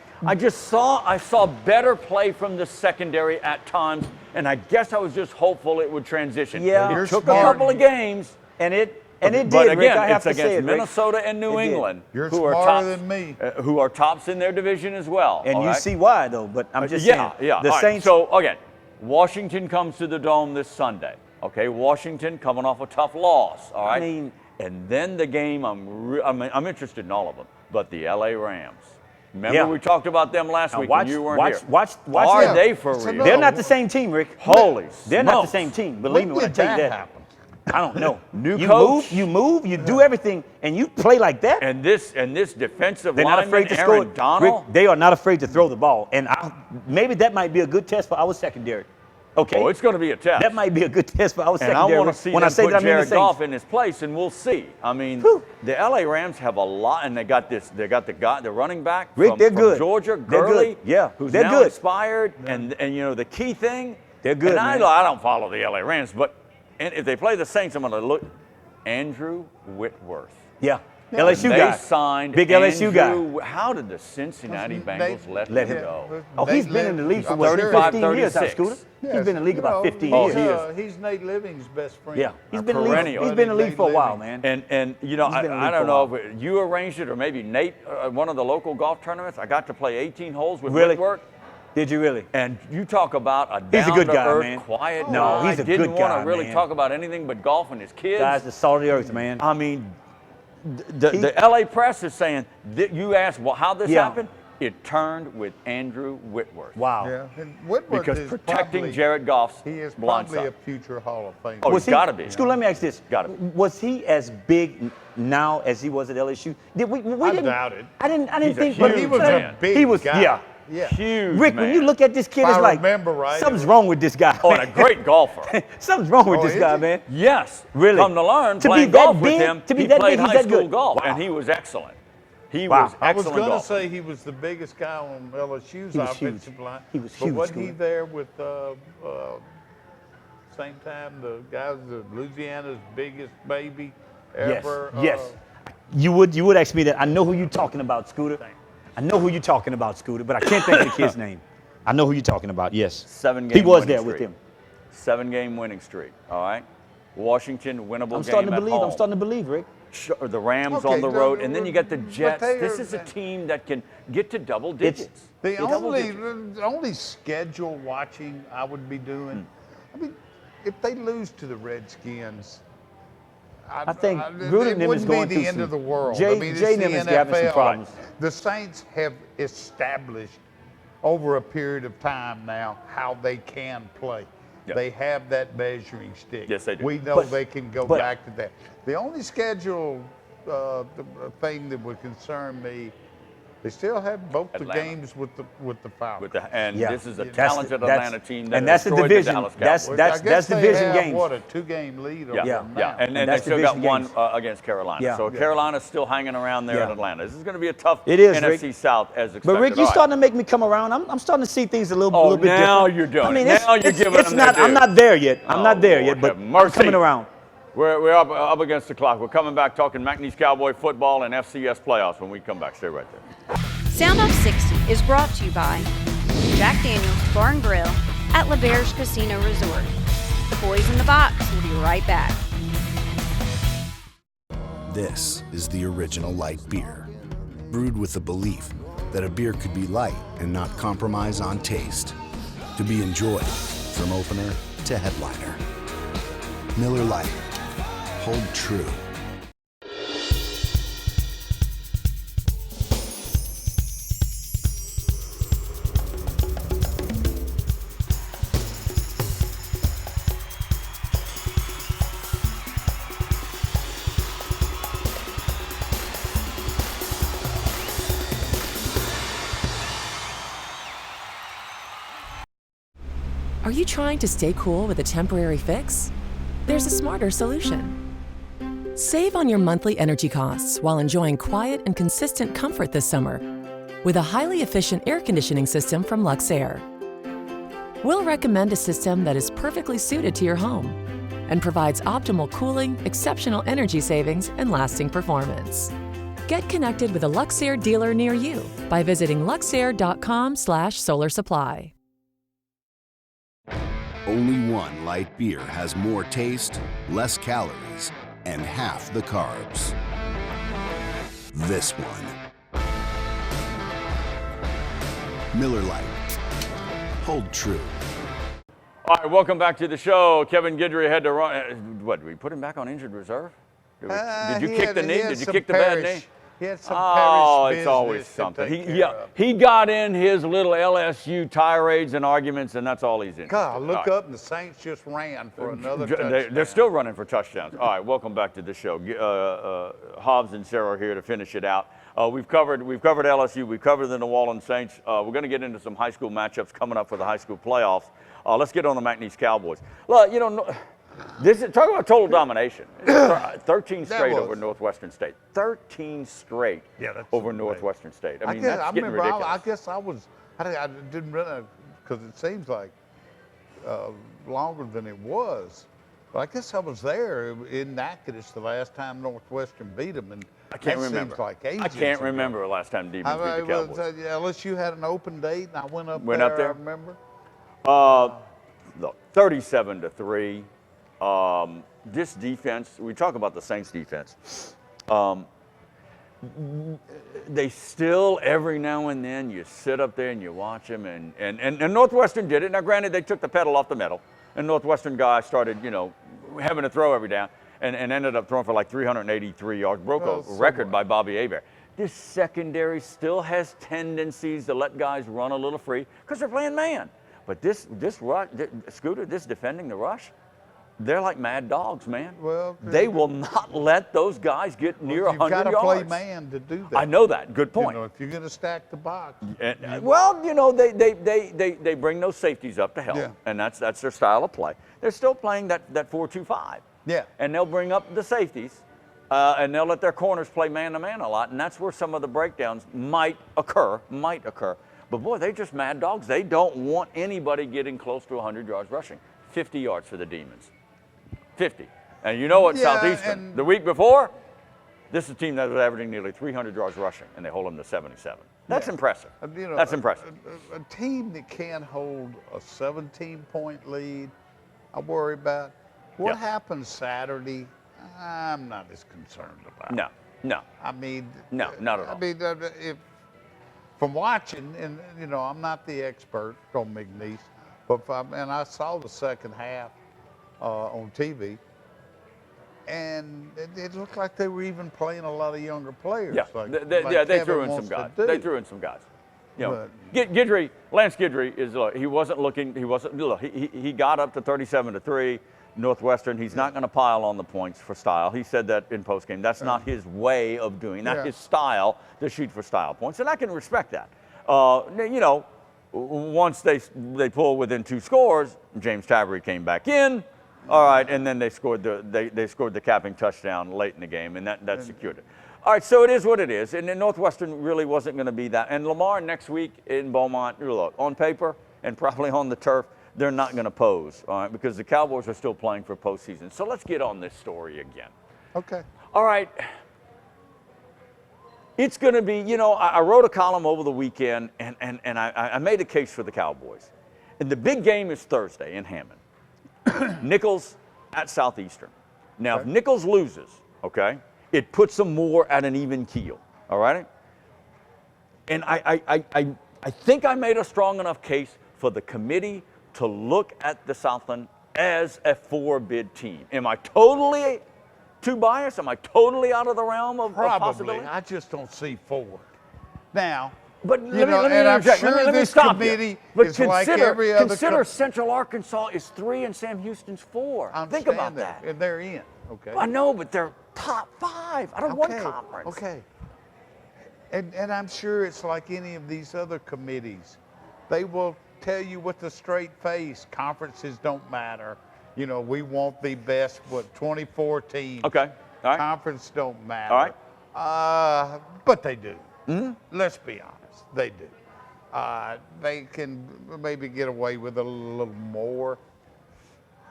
I saw better play from the secondary at times, and I guess I was just hopeful it would transition. Yeah. It took a couple of games, and it did. But again, Rick, I have it's to against say it, Rick. Minnesota and New England, You're who are smarter tops, than me. who are tops in their division as well. And all you right? see why, though. But I'm just yeah, saying. yeah. The All right, Saints. So again, Washington comes to the Dome this Sunday. Okay, Washington coming off a tough loss. All right. I mean, and then the game, I'm interested in all of them, but the LA Rams. Remember Yeah. we talked about them last Now week watch, when you weren't watch, here. watch, watch. Are them. they for It's a real? no. They're not the same team, Rick. Holy They're not the smokes. same team. Believe me when I did tell you that that. happen? I don't know. New you coach. move, you do everything, and you play like that. And this defensive They're not lineman, afraid to score. Aaron Donald. Rick, they are not afraid to throw the ball, and maybe that might be a good test for our secondary. Okay. Oh, it's going to be a test. That might be a good test for our And secondary. I want to see when them I say put that, I mean the Jared Saints. Goff in his place, and we'll see. I mean, Whew. the LA Rams have a lot, and they got the running back Rick, from, they're from good. Georgia, They're Gurley, good. Yeah, who's they're now good. expired. And you know the key thing, They're good, And man. I don't follow the LA Rams, but if they play the Saints, I'm going to look. Andrew Whitworth. Yeah. LSU They guy. signed Big LSU guy. Andrew- How did the Cincinnati Bengals let let him him go? Oh, he's been in the league for I'm what, sure. 15 years, huh, 35, Scooter? 36. He's been in the league about 15 Oh, years. he is. He's Nate Living's best friend. Yeah, he's A been in the league. perennial. He's been in the league for a while, Living. man. And you know, He's been in the I league don't for a know if you arranged it or maybe Nate, one of the local golf tournaments. I got to play 18 holes with Really? Whitworth. Did you really? And you talk about a He's a good guy, down-to-earth, man. quiet No, guy. he's a Didn't good want guy, to really man. talk about anything but golf and his kids. Guy's the salt of the earth, man. I mean, the LA press is saying, you asked, well, how this Yeah. happened? It turned with Andrew Whitworth. Wow. Yeah, and Whitworth Because is protecting probably, Jared Goff's he is blind probably side. a future Hall of Famer. Oh, Was he's got to be. Scoot, let me ask this. Gotta be. Was he as big now as he was at LSU? Did we I didn't, doubt it. I didn't He's a think. huge But he was man. a big He was, guy. yeah. Yeah. Huge Rick, man. when you look at this kid, If it's I like remember right, something's it was- wrong with this guy. Oh, and a great golfer. Something's wrong with Oh, this is guy, he? man. Yes. Really? Come to learn, To be playing that golf with big- him, to be he that played big, he's high that school good. golf, Wow. and he was excellent. He Wow. was I was excellent going to golfer. say he was the biggest guy on LSU's He was offensive huge. line. He was but huge, wasn't he Scooter. there with same time the guys Louisiana's biggest baby ever? Yes. You would ask me that. I know who you're talking about, Scooter. I know who you're talking about, Scooter, but I can't think of the kid's name. I know who you're talking about. Yes. 7-game He was winning there streak. with him. 7-game winning streak. All right. Washington winnable I'm game starting to at believe. home. I'm starting to believe, Rick. The Rams Okay, on the road, and then you got the Jets. they This are- is a team that can get to double digits. The Double only, digits. the only schedule watching I would be doing, I mean, if they lose to the Redskins, I think it Gruden and them is wouldn't going be through the end some- of the world. Jay- I mean, it's Jay the and them is having some NFL. problems. The Saints have established over a period of time now how they can play. Yep. They have that measuring stick. Yes, they do. We know But- they can go but- back to that. The only schedule thing that would concern me, they still have both Atlanta. the games with the Falcons. And Yeah. this is a That's- talented that's- Atlanta team that and that's the destroyed division. the Dallas That's- Cowboys. that's- I guess they division have, games. What, a 2-game lead over Yeah, them yeah, now. and And they that's still got division one games. against Carolina. Yeah. So Yeah. Carolina's still hanging around there Yeah. in Atlanta. This is going to be a tough It is, NFC Rick. South as expected. But Rick, you're All right. starting to make me come around. I'm starting to see things a little bit different. now you're doing I mean, it. it's, Now you're it's, giving it's them their not. I'm due. not there yet. I'm Oh, not there Lord yet, but have I'm mercy. coming around. We're up against the clock. We're coming back talking McNeese Cowboy football and FCS playoffs when we come back. Stay right there. Soundoff 60 is brought to you by Jack Daniels Bar and Grill at LaBerge Casino Resort. The boys in the box will be right back. This is the original light beer, brewed with the belief that a beer could be light and not compromise on taste, to be enjoyed from opener to headliner. Miller Lite. Hold true. Are you trying to stay cool with a temporary fix? There's a smarter solution. Save on your monthly energy costs while enjoying quiet and consistent comfort this summer with a highly efficient air conditioning system from Luxair. We'll recommend a system that is perfectly suited to your home and provides optimal cooling, exceptional energy savings, and lasting performance. Get connected with a Luxair dealer near you by visiting luxair.com/solarsupply. Only one light beer has more taste, less calories, and half the carbs. This one. Miller Lite. Hold true. All right, welcome back to the show. Kevin Guidry had to run. What, did we put him back on injured reserve? Did you kick the knee? Did you kick the bad knee? He had some it's always something. He got in his little LSU tirades and arguments, and that's all he's in. God, look up, and the Saints just ran for another touchdown. They're still running for touchdowns. All right, welcome back to the show. Hobbs and Sarah are here to finish it out. We've covered LSU. We've covered the New Orleans Saints. We're going to get into some high school matchups coming up for the high school playoffs. Let's get on the McNeese Cowboys. Look, talk about total domination. 13 straight over Northwestern State. 13 straight over Northwestern State. I mean, that's getting ridiculous. I guess I didn't realize, because it seems like longer than it was. But I guess I was there in Natchitoches the last time Northwestern beat them, and I can't remember. Seems like ages I can't ago. remember the last time Demons beat the Cowboys. Unless you had an open date, and I went up there. I remember. Look, 37-3. This defense, we talk about the Saints defense. They still, every now and then, you sit up there and you watch them, and Northwestern did it. Now, granted, they took the pedal off the metal, and Northwestern guy started, having to throw every down, and ended up throwing for like 383 yards, broke a record by Bobby Hebert. This secondary still has tendencies to let guys run a little free because they're playing man. But this rush, Scooter, this defending the rush, they're like mad dogs, man. Well, they will not let those guys get near 100 yards. You've got to play man to do that. I know that. Good point. If you're going to stack the box. They bring those safeties up to help, and that's their style of play. They're still playing that 4-2-5. Yeah. And they'll bring up the safeties, and they'll let their corners play man-to-man a lot, and that's where some of the breakdowns might occur. But, boy, they're just mad dogs. They don't want anybody getting close to 100 yards rushing. 50 yards for the Demons. 50. And you know what, Southeastern, the week before, this is a team that was averaging nearly 300 yards rushing, and they hold them to 77. That's impressive. That's impressive. A team that can't hold a 17-point lead, I worry about. What happens Saturday, I'm not as concerned about. No. I mean, no, not at all. I mean, from watching, and I'm not the expert on McNeese, but and I saw the second half on TV, and it looked like they were even playing a lot of younger players. Yeah, they threw in some guys. They threw in some guys. Guidry, Lance Guidry he got up to 37-3. Northwestern, he's not going to pile on the points for style. He said that in postgame. That's not his way of doing. Not his style to shoot for style points, and I can respect that. Once they pull within 2 scores, James Tavery came back in. All right, and then they scored the capping touchdown late in the game, and that secured it. All right, so it is what it is, and then Northwestern really wasn't going to be that. And Lamar next week in Beaumont, look, on paper and probably on the turf, they're not going to pose, all right, because the Cowboys are still playing for postseason. So let's get on this story again. Okay. All right. It's going to be, I wrote a column over the weekend, and I made a case for the Cowboys. And the big game is Thursday in Hammond. Nichols at Southeastern. Now, if Nichols loses, okay, it puts them more at an even keel, all right? And I think I made a strong enough case for the committee to look at the Southland as a 4-bid team. Am I totally too biased? Am I totally out of the realm of possibility? I just don't see 4. Now, but let me interject. Let me stop you. But consider Central Arkansas is 3 and Sam Houston's 4. Think about that. And they're in. Okay. I know, but they're top 5 out of one conference. Okay. And I'm sure it's like any of these other committees. They will tell you with a straight face, conferences don't matter. We want the best, 24 teams. Okay. All right. Conference don't matter. All right. But they do. Mm-hmm. Let's be honest. They do. They can maybe get away with a little more.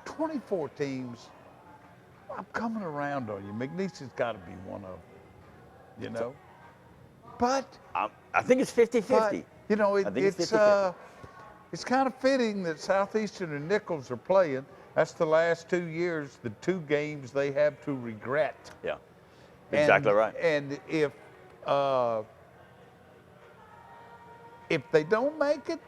24 teams I'm coming around on you. McNeese has got to be one of them, you know. But I think it's 50-50. You know, it's kind of fitting that Southeastern and Nichols are playing. That's the last 2 years, the 2 games they have to regret. Yeah, exactly right. And if they don't make it,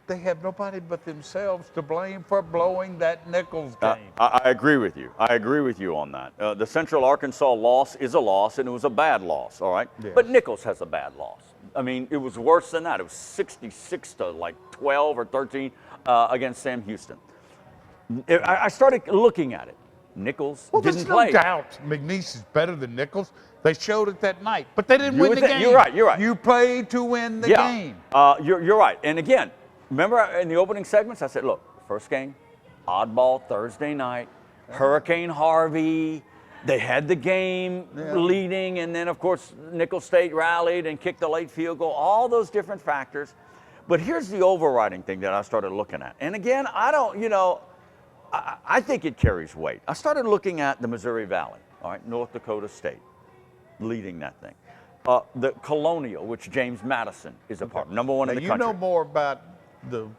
they have nobody but themselves to blame for blowing that Nichols game. I agree with you. I agree with you on that. The Central Arkansas loss is a loss, and it was a bad loss, all right? Yes. But Nichols has a bad loss. I mean, it was worse than that. It was 66 to like 12 or 13 against Sam Houston. I started looking at it. Nichols didn't play. There's no doubt McNeese is better than Nichols. They showed it that night, but they didn't win the game. You're right. You played to win the game. You're right. And again, remember in the opening segments, I said, look, first game, oddball Thursday night, Hurricane Harvey. They had the game leading, and then, of course, Nicholls State rallied and kicked a late field goal, all those different factors. But here's the overriding thing that I started looking at. And again, I think it carries weight. I started looking at the Missouri Valley, all right, North Dakota State, leading that thing. The Colonial, which James Madison is a part of, number one in the country. You know more about the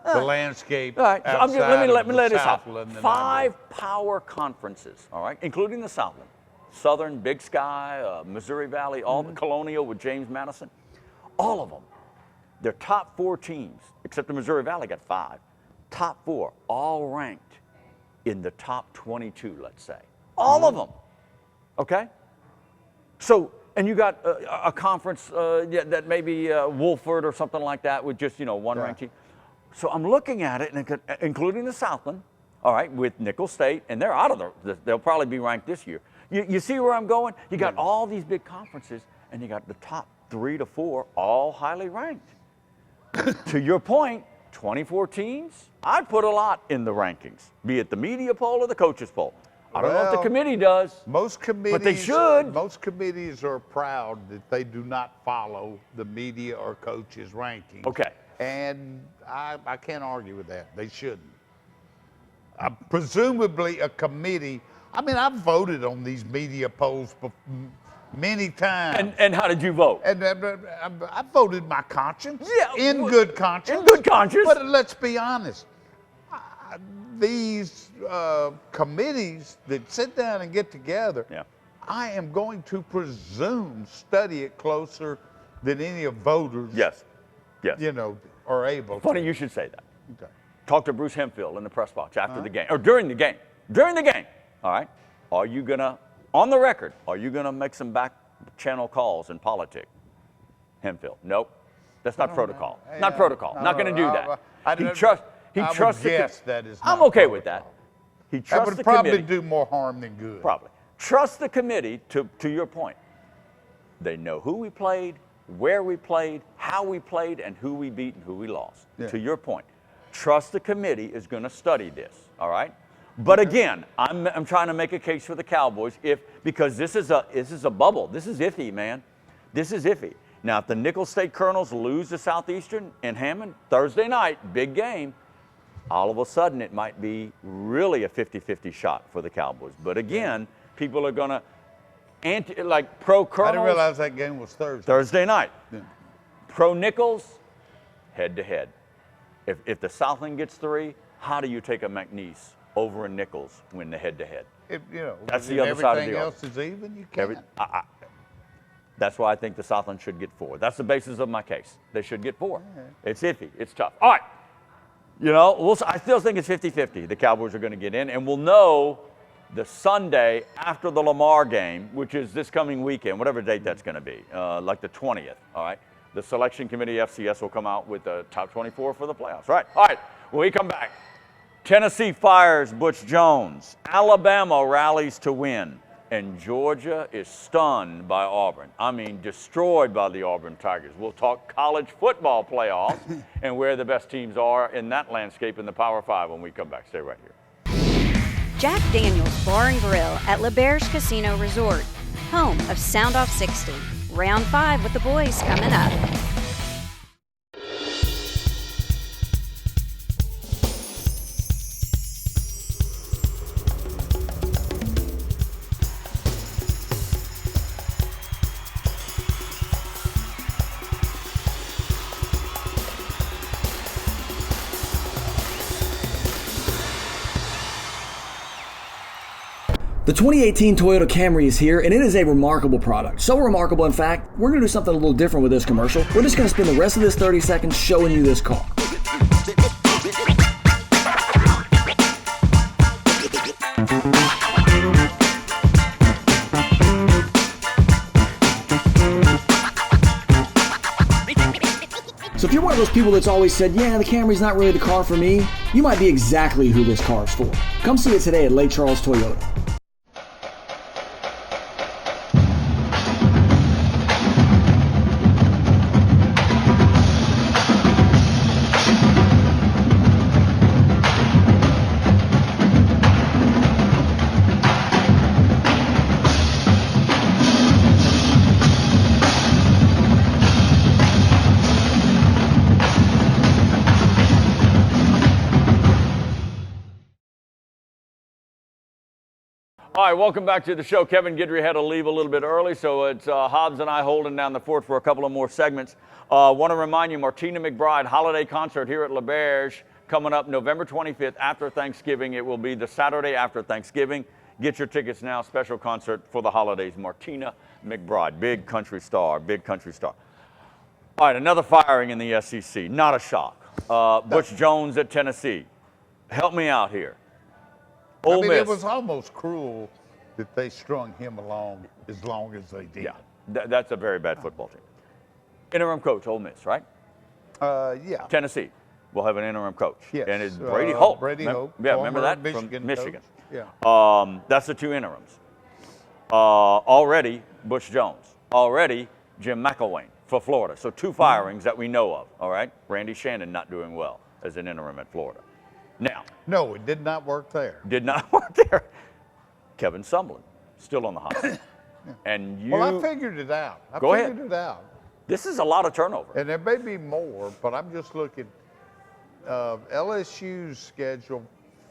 landscape. All right, so let me lay this out. Southland 5 power conferences, all right, including the Southland, Southern, Big Sky, Missouri Valley, all the Colonial with James Madison, all of them. Their top 4 teams, except the Missouri Valley got 5. Top 4, all ranked in the top 22, let's say. All of them, okay? So, and you got a conference that maybe Wolford or something like that with just, one ranked team. So I'm looking at it, and including the Southland, all right, with Nicholls State, and they're out of they'll probably be ranked this year. You see where I'm going? You got all these big conferences, and you got the top 3 to 4 all highly ranked. To your point, 24 teams, I'd put a lot in the rankings, be it the media poll or the coaches poll. I don't know if the committee does, but they should. Most committees are proud that they do not follow the media or coaches' rankings. Okay. And I can't argue with that. They shouldn't. Presumably a committee, I've voted on these media polls many times. And how did you vote? And I voted my conscience. Yeah, in good conscience. In good conscience. But let's be honest. These committees that sit down and get together, I am going to presume study it closer than any of voters. Yes. Are able. Funny you should say that. Okay. Talk to Bruce Hemphill in the press box after the game, or during the game. During the game, all right? Are you gonna, on the record, are you gonna make some back channel calls in politics? Hemphill, nope. That's not protocol. Not protocol. Not gonna do that. He trusts the committee. That is I'm okay with that. He trusts the committee. That would probably do more harm than good. Probably. Trust the committee to your point. They know who we played, where we played, how we played, and who we beat and who we lost. Yeah. To your point, trust the committee is going to study this, all right? But again, I'm trying to make a case for the Cowboys because this is a bubble. This is iffy, man. This is iffy. Now, if the Nicholls State Colonels lose to Southeastern in Hammond Thursday night, big game, all of a sudden it might be really a 50-50 shot for the Cowboys. But again, people are going to pro Colonels. I didn't realize that game was Thursday. Thursday night. Yeah. Pro Nicholls, head to head. If the Southland gets 3, how do you take a McNeese over a Nicholls when the head to head? That's the other side of the argument. Everything else is even. You can't. That's why I think the Southland should get 4. That's the basis of my case. They should get 4. Yeah. It's iffy. It's tough. All right. I still think it's 50-50. The Cowboys are going to get in, and we'll know the Sunday after the Lamar game, which is this coming weekend, whatever date that's going to be, like the 20th, all right? The selection committee, FCS, will come out with the top 24 for the playoffs, right? All right, when we come back, Tennessee fires Butch Jones. Alabama rallies to win. And Georgia is stunned by Auburn. Destroyed by the Auburn Tigers. We'll talk college football playoffs and where the best teams are in that landscape in the Power 5 when we come back. Stay right here. Jack Daniels Bar and Grill at LaBerge Casino Resort, home of soundoff60. Round 5 with the boys coming up. The 2018 Toyota Camry is here, and it is a remarkable product. So remarkable, in fact, we're going to do something a little different with this commercial. We're just going to spend the rest of this 30 seconds showing you this car. So if you're one of those people that's always said, yeah, the Camry's not really the car for me, you might be exactly who this car is for. Come see it today at Lake Charles Toyota. All right, welcome back to the show. Kevin Guidry had to leave a little bit early, so it's Hobbs and I holding down the fort for a couple of more segments. Want to remind you, Martina McBride holiday concert here at LaBerge coming up November 25th after Thanksgiving. It will be the Saturday after Thanksgiving. Get your tickets now. Special concert for the holidays. Martina McBride, big country star, big country star. All right, another firing in the SEC. Not a shock. Butch Jones at Tennessee. Help me out here. Ole Miss. It was almost cruel that they strung him along as long as they did. Yeah, that's a very bad football team. Interim coach, Ole Miss, right? Yeah. Tennessee will have an interim coach. Yes. And it's Brady Holt. Brady Holt. Yeah, remember that? Michigan From Michigan. Coach. Yeah. That's the two interims. Already, Butch Jones. Already, Jim McElwain for Florida. So two firings that we know of, all right? Randy Shannon not doing well as an interim at Florida. Now. No, it did not work there. Did not work there. Kevin Sumlin, still on the hot seat. And you. Well, I figured it out. I figured it out. This is a lot of turnover. And there may be more, but I'm just looking. LSU's schedule,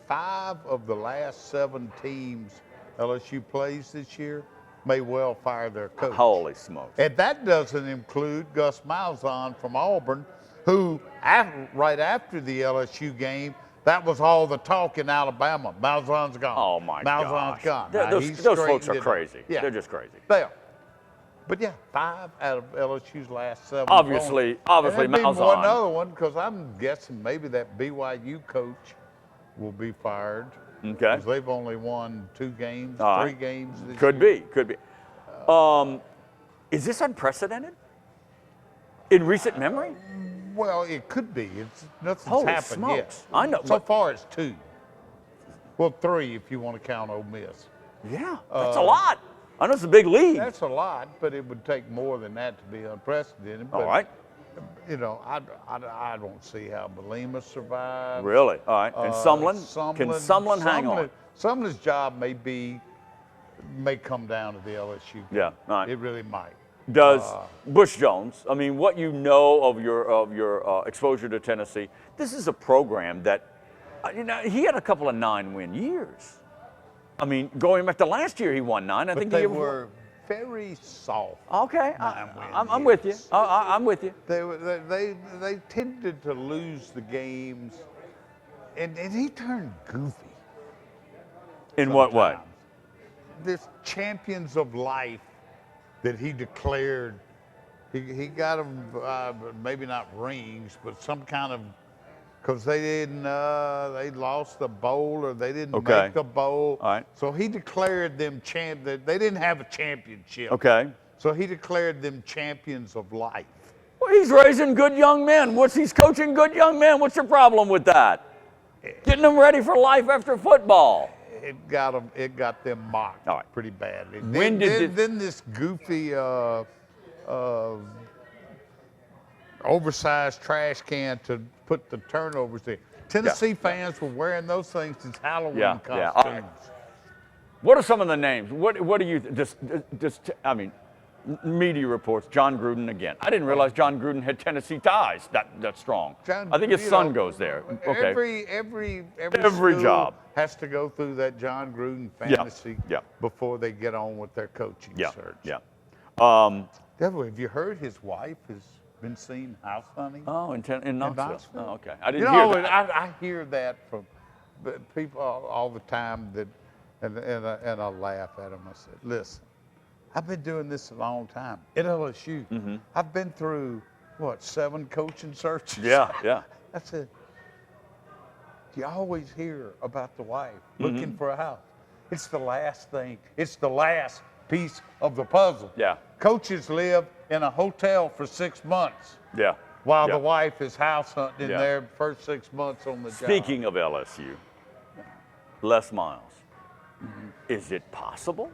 5 of the last 7 teams LSU plays this year may well fire their coach. Holy smokes. And that doesn't include Gus Malzahn from Auburn, who right after the LSU game, that was all the talk in Alabama. Malzahn's gone. Oh, my God. Malzahn's gone. Those folks are crazy. Yeah. They're just crazy. They are. But, yeah, 5 out of LSU's last 7. Obviously, Malzahn. Another one, because I'm guessing maybe that BYU coach will be fired. Okay. Because they've only won 2 games, 3 games this Could year. Could be. Is this unprecedented in recent memory? Well, it could be. Nothing's Holy happened smokes. yet. I know. So far, it's 2. Well, 3 if you want to count Ole Miss. Yeah, that's a lot. I know it's a big league. That's a lot, but it would take more than that to be unprecedented. But, all right. You know, I don't see how Belima survives. Really? All right. And Sumlin? Can Sumlin hang on? Sumlin's job may come down to the LSU game. Yeah, all right. It really might. Does Butch Jones, I mean, what you know of your exposure to Tennessee, this is a program that, he had a couple of 9-win years. I mean, going back to last year, he won 9. I think they were very soft. Okay, I'm with you. I'm with you. They tended to lose the games, and he turned goofy. In what way? This champions of life that he declared, he got them maybe not rings, but some kind of, because they lost the bowl or they didn't make the bowl. All right. So he declared them they didn't have a championship. Okay. So he declared them champions of life. Well, he's raising good young men. He's coaching good young men. What's your problem with that? Getting them ready for life after football. It got them mocked pretty badly. Then this goofy oversized trash can to put the turnovers in. Tennessee fans were wearing those things as Halloween costumes. Yeah. Right. What are some of the names? What do you I mean, media reports? John Gruden again. I didn't realize John Gruden had Tennessee ties that strong. I think his son goes there. Okay. Every job has to go through that John Gruden fantasy Yeah. before they get on with their coaching search. Yeah. Devil, have you heard his wife has been seen house hunting? Oh, in Knoxville. Oh, okay. I didn't hear that. I hear that from people all the time, that And I laugh at him. I said, listen, I've been doing this a long time at LSU. Mm-hmm. I've been through, 7 coaching searches? Yeah, yeah. I said, you always hear about the wife looking for a house. It's the last thing. It's the last piece of the puzzle. Yeah. Coaches live in a hotel for 6 months. Yeah. While yeah. the wife is house hunting Yeah. their first 6 months on the job. Speaking of LSU, Les Miles, is it possible?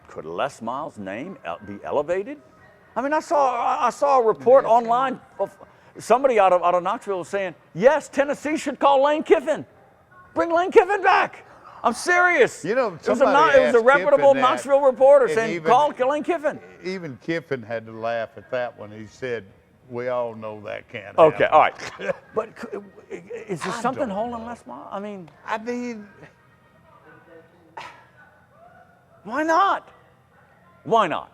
Could Les Miles' name be elevated? I mean, I saw a report online of somebody out of Knoxville saying, yes, Tennessee should call Lane Kiffin. Bring Lane Kiffin back. I'm serious. You know, it was a reputable Knoxville reporter saying, call Lane Kiffin. Even Kiffin had to laugh at that when he said, we all know that can't Okay, happen. all right. But is there something holding Les Miles? I mean, why not? Why not?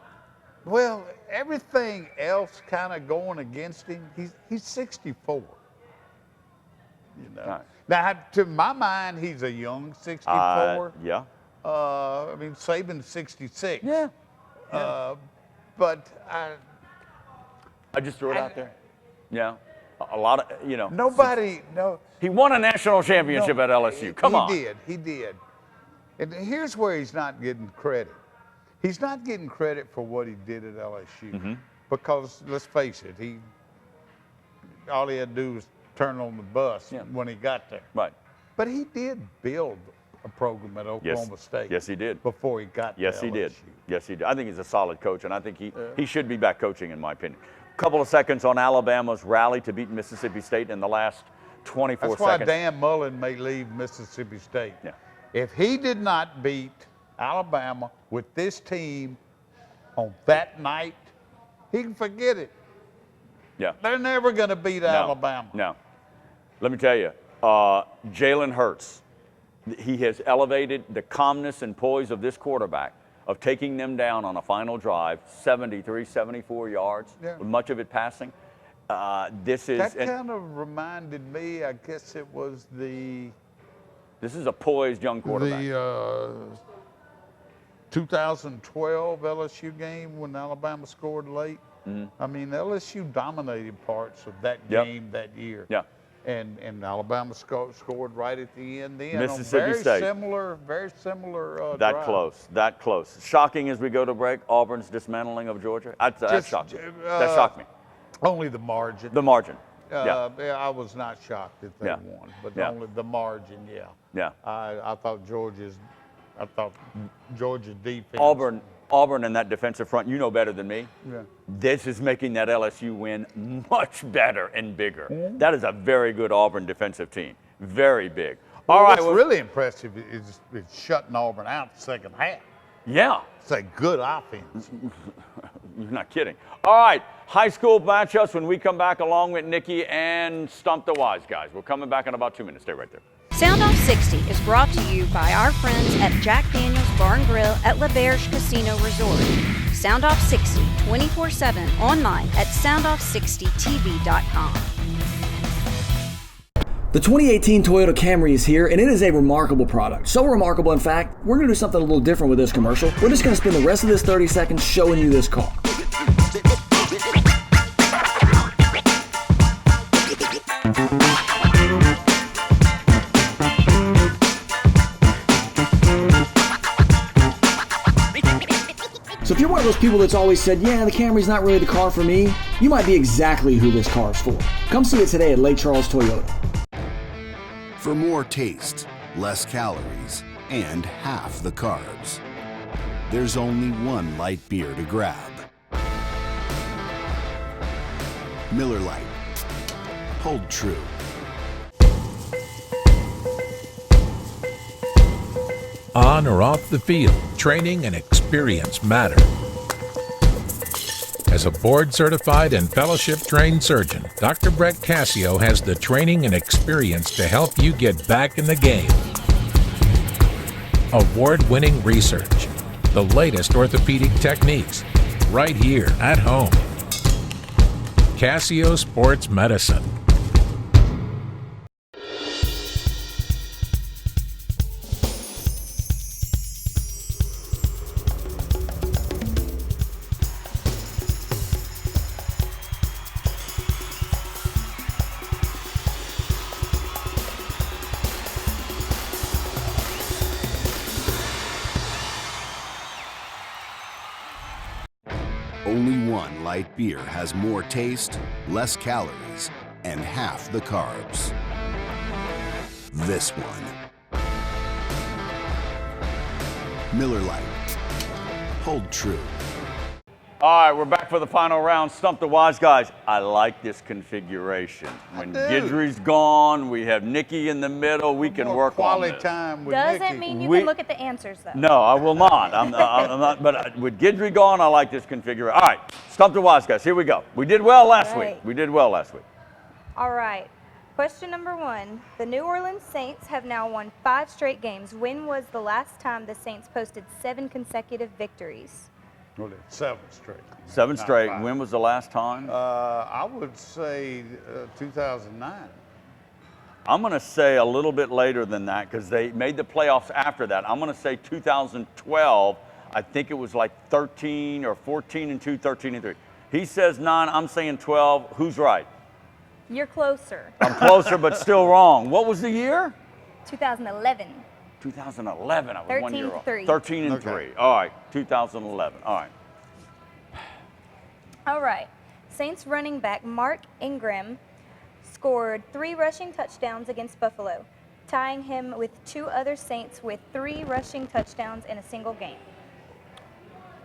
Well, everything else kind of going against him. He's 64. You know. Right. Now, to my mind, he's a young 64. Yeah. I mean, Saban's 66. Yeah. But I just threw it out there. Yeah. A lot of, nobody. He won a national championship at LSU. Come on. He did. And here's where he's not getting credit. He's not getting credit for what he did at LSU because, let's face it, all he had to do was turn on the bus when he got there. Right. But he did build a program at Oklahoma State. Yes, he did. Before he got Yes, to he LSU. did. Yes, he did. I think he's a solid coach, and I think he should be back coaching, in my opinion. Couple of seconds on Alabama's rally to beat Mississippi State in the last 24 That's seconds. why Dan Mullen may leave Mississippi State. Yeah. If he did not beat Alabama with this team on that night, he can forget it. Yeah. They're never going to beat Alabama. No. Let me tell you, Jalen Hurts, he has elevated the calmness and poise of this quarterback of taking them down on a final drive, 73, 74 yards, with much of it passing. That kind of reminded me, I guess it was this is a poised young quarterback. The 2012 LSU game when Alabama scored late. I mean, LSU dominated parts of that game that year. Yeah. And Alabama scored right at the end. Then Mississippi State. Very similar. That drive. That close. Shocking as we go to break, Auburn's dismantling of Georgia. That shocked me. That shocked me. Only the margin. The margin. I was not shocked that they won, but only the margin. Yeah. I thought Georgia's defense. Auburn and that defensive front, you know better than me. Yeah. This is making that LSU win much better and bigger. That is a very good Auburn defensive team. Very big. All right. What's really impressive is shutting Auburn out the second half. Yeah. It's a good offense. You're not kidding. All right. High school matchups when we come back along with Nikki and Stump the Wise Guys. We're coming back in about 2 minutes. Stay right there. Soundoff 60 is brought to you by our friends at Jack Daniel's Bar and Grill at L'Auberge Casino Resort. Soundoff 60 24/7 online at soundoff60tv.com. The 2018 Toyota Camry is here, and it is a remarkable product. So remarkable, in fact, we're going to do something a little different with this commercial. We're just going to spend the rest of this 30 seconds showing you this car. So if you're one of those people that's always said, yeah, the Camry's not really the car for me, you might be exactly who this car is for. Come see it today at Lake Charles Toyota. For more taste, less calories, and half the carbs, there's only one light beer to grab. Miller Lite. Hold true. On or off the field, training and experience matter. As a board-certified and fellowship-trained surgeon, Dr. Brett Cassio has the training and experience to help you get back in the game. Award-winning research, the latest orthopedic techniques, right here at home. Cassio Sports Medicine. only one light beer has more taste, less calories, and half the carbs. This one. Miller Lite. Hold true. All right, we're back for the final round. Stump the Wise Guys. I like this configuration. When Guidry's gone, we have Nikki in the middle. We can work on this. Quality time with Doesn't Nikki. mean you can look at the answers, though. No, I will not. I'm not. But with Guidry gone, I like this configuration. All right, Stump the Wise Guys. Here we go. We did well last week. We did well last week. All right. Question number 1. The New Orleans Saints have now won 5 straight games. When was the last time the Saints posted 7 consecutive victories? Well, 7 straight. 7 straight. When was the last time? I would say 2009. I'm going to say a little bit later than that because they made the playoffs after that. I'm going to say 2012. I think it was like 13 or 14 and 2, 13 and 3. He says 9. I'm saying 12. Who's right? You're closer. I'm closer, but still wrong. What was the year? 2011. 2011. I was 1 year off. 13 and 3. All right. 2011. All right. All right. Saints running back Mark Ingram scored 3 rushing touchdowns against Buffalo, tying him with 2 other Saints with 3 rushing touchdowns in a single game.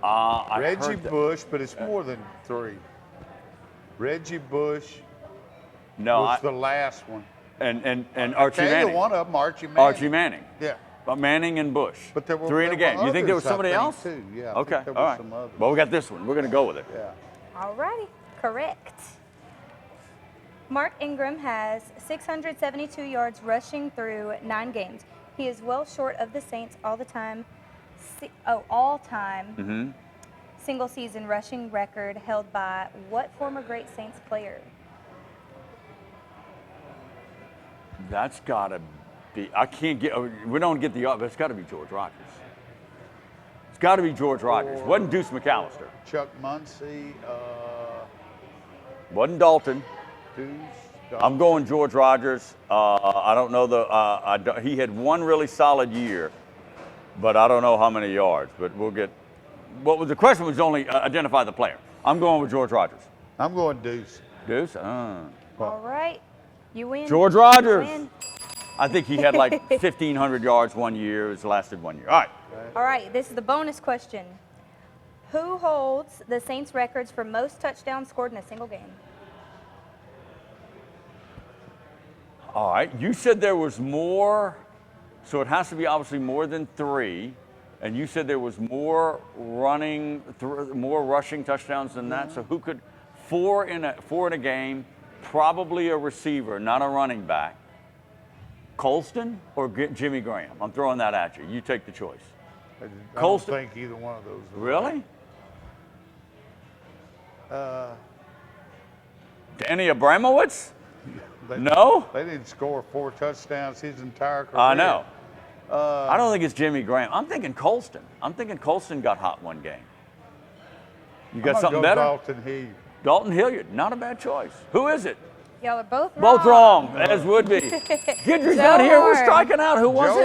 Reggie Bush, but it's more than 3. Reggie Bush was the last one. And Archie Manning. One of them, Archie Manning. Archie Manning. Yeah. But Manning and Bush. But there were 3 in a game. You think there was somebody else? Too. Yeah. Okay. There All were right. some others. Well, we got this one. We're going to go with it. Yeah. All righty. Correct. Mark Ingram has 672 yards rushing through 9 games. He is well short of the Saints all-time single-season rushing record held by what former great Saints player? That's got to be, I can't get, we don't get the, but it's got to be George Rogers. It's got to be George Rogers. Wasn't Deuce McAllister. Chuck Muncie. Wasn't Dalton. Deuce. I'm going George Rogers. I don't know he had one really solid year, but I don't know how many yards. But we'll get. The question was only identify the player. I'm going with George Rogers. I'm going Deuce. Deuce. All right, you win. George Rogers. You win. I think he had like 1,500 yards one year. It's lasted 1 year. All right. All right. This is the bonus question. Who holds the Saints records for most touchdowns scored in a single game? All right. You said there was more, so it has to be obviously more than 3. And you said there was more more rushing touchdowns than that. So who could 4 in a game? Probably a receiver, not a running back. Colston or Jimmy Graham? I'm throwing that at you. You take the choice. I don't think either one of those. Really? Danny Abramowitz? No? They didn't score 4 touchdowns his entire career. I know. I don't think it's Jimmy Graham. I'm thinking Colston. I'm thinking Colston got hot one game. You got something better? Dalton Hilliard. Dalton Hilliard. Not a bad choice. Who is it? Y'all are both wrong. Both wrong, as would be. Guidry's out here. We're striking out. Who was it?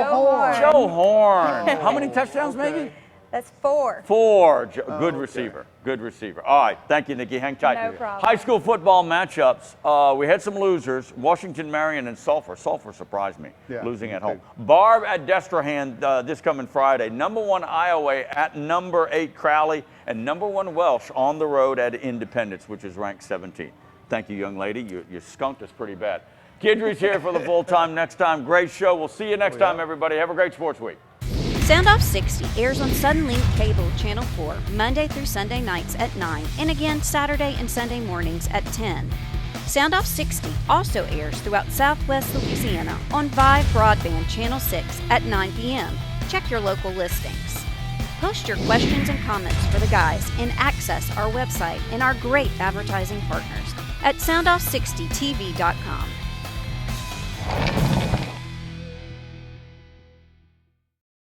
Joe Horn. How many touchdowns, maybe? That's 4. 4. Good receiver. Good receiver. All right. Thank you, Nikki. Hang tight. No problem. High school football matchups. We had some losers. Washington Marion and Sulphur. Sulphur surprised me, losing at home. Barb at Destrehan this coming Friday. Number 1 Iowa at number 8 Crowley. And number 1 Welsh on the road at Independence, which is ranked 17th. Thank you, young lady. You skunked us pretty bad. Guidry's here for the full time next time. Great show. We'll see you next time, everybody. Have a great sports week. Soundoff 60 airs on Suddenlink Cable Channel 4 Monday through Sunday nights at 9 and again Saturday and Sunday mornings at 10. Soundoff 60 also airs throughout Southwest Louisiana on Vive Broadband Channel 6 at 9 p.m. Check your local listings. Post your questions and comments for the guys and access our website and our great advertising partners at soundoff60tv.com.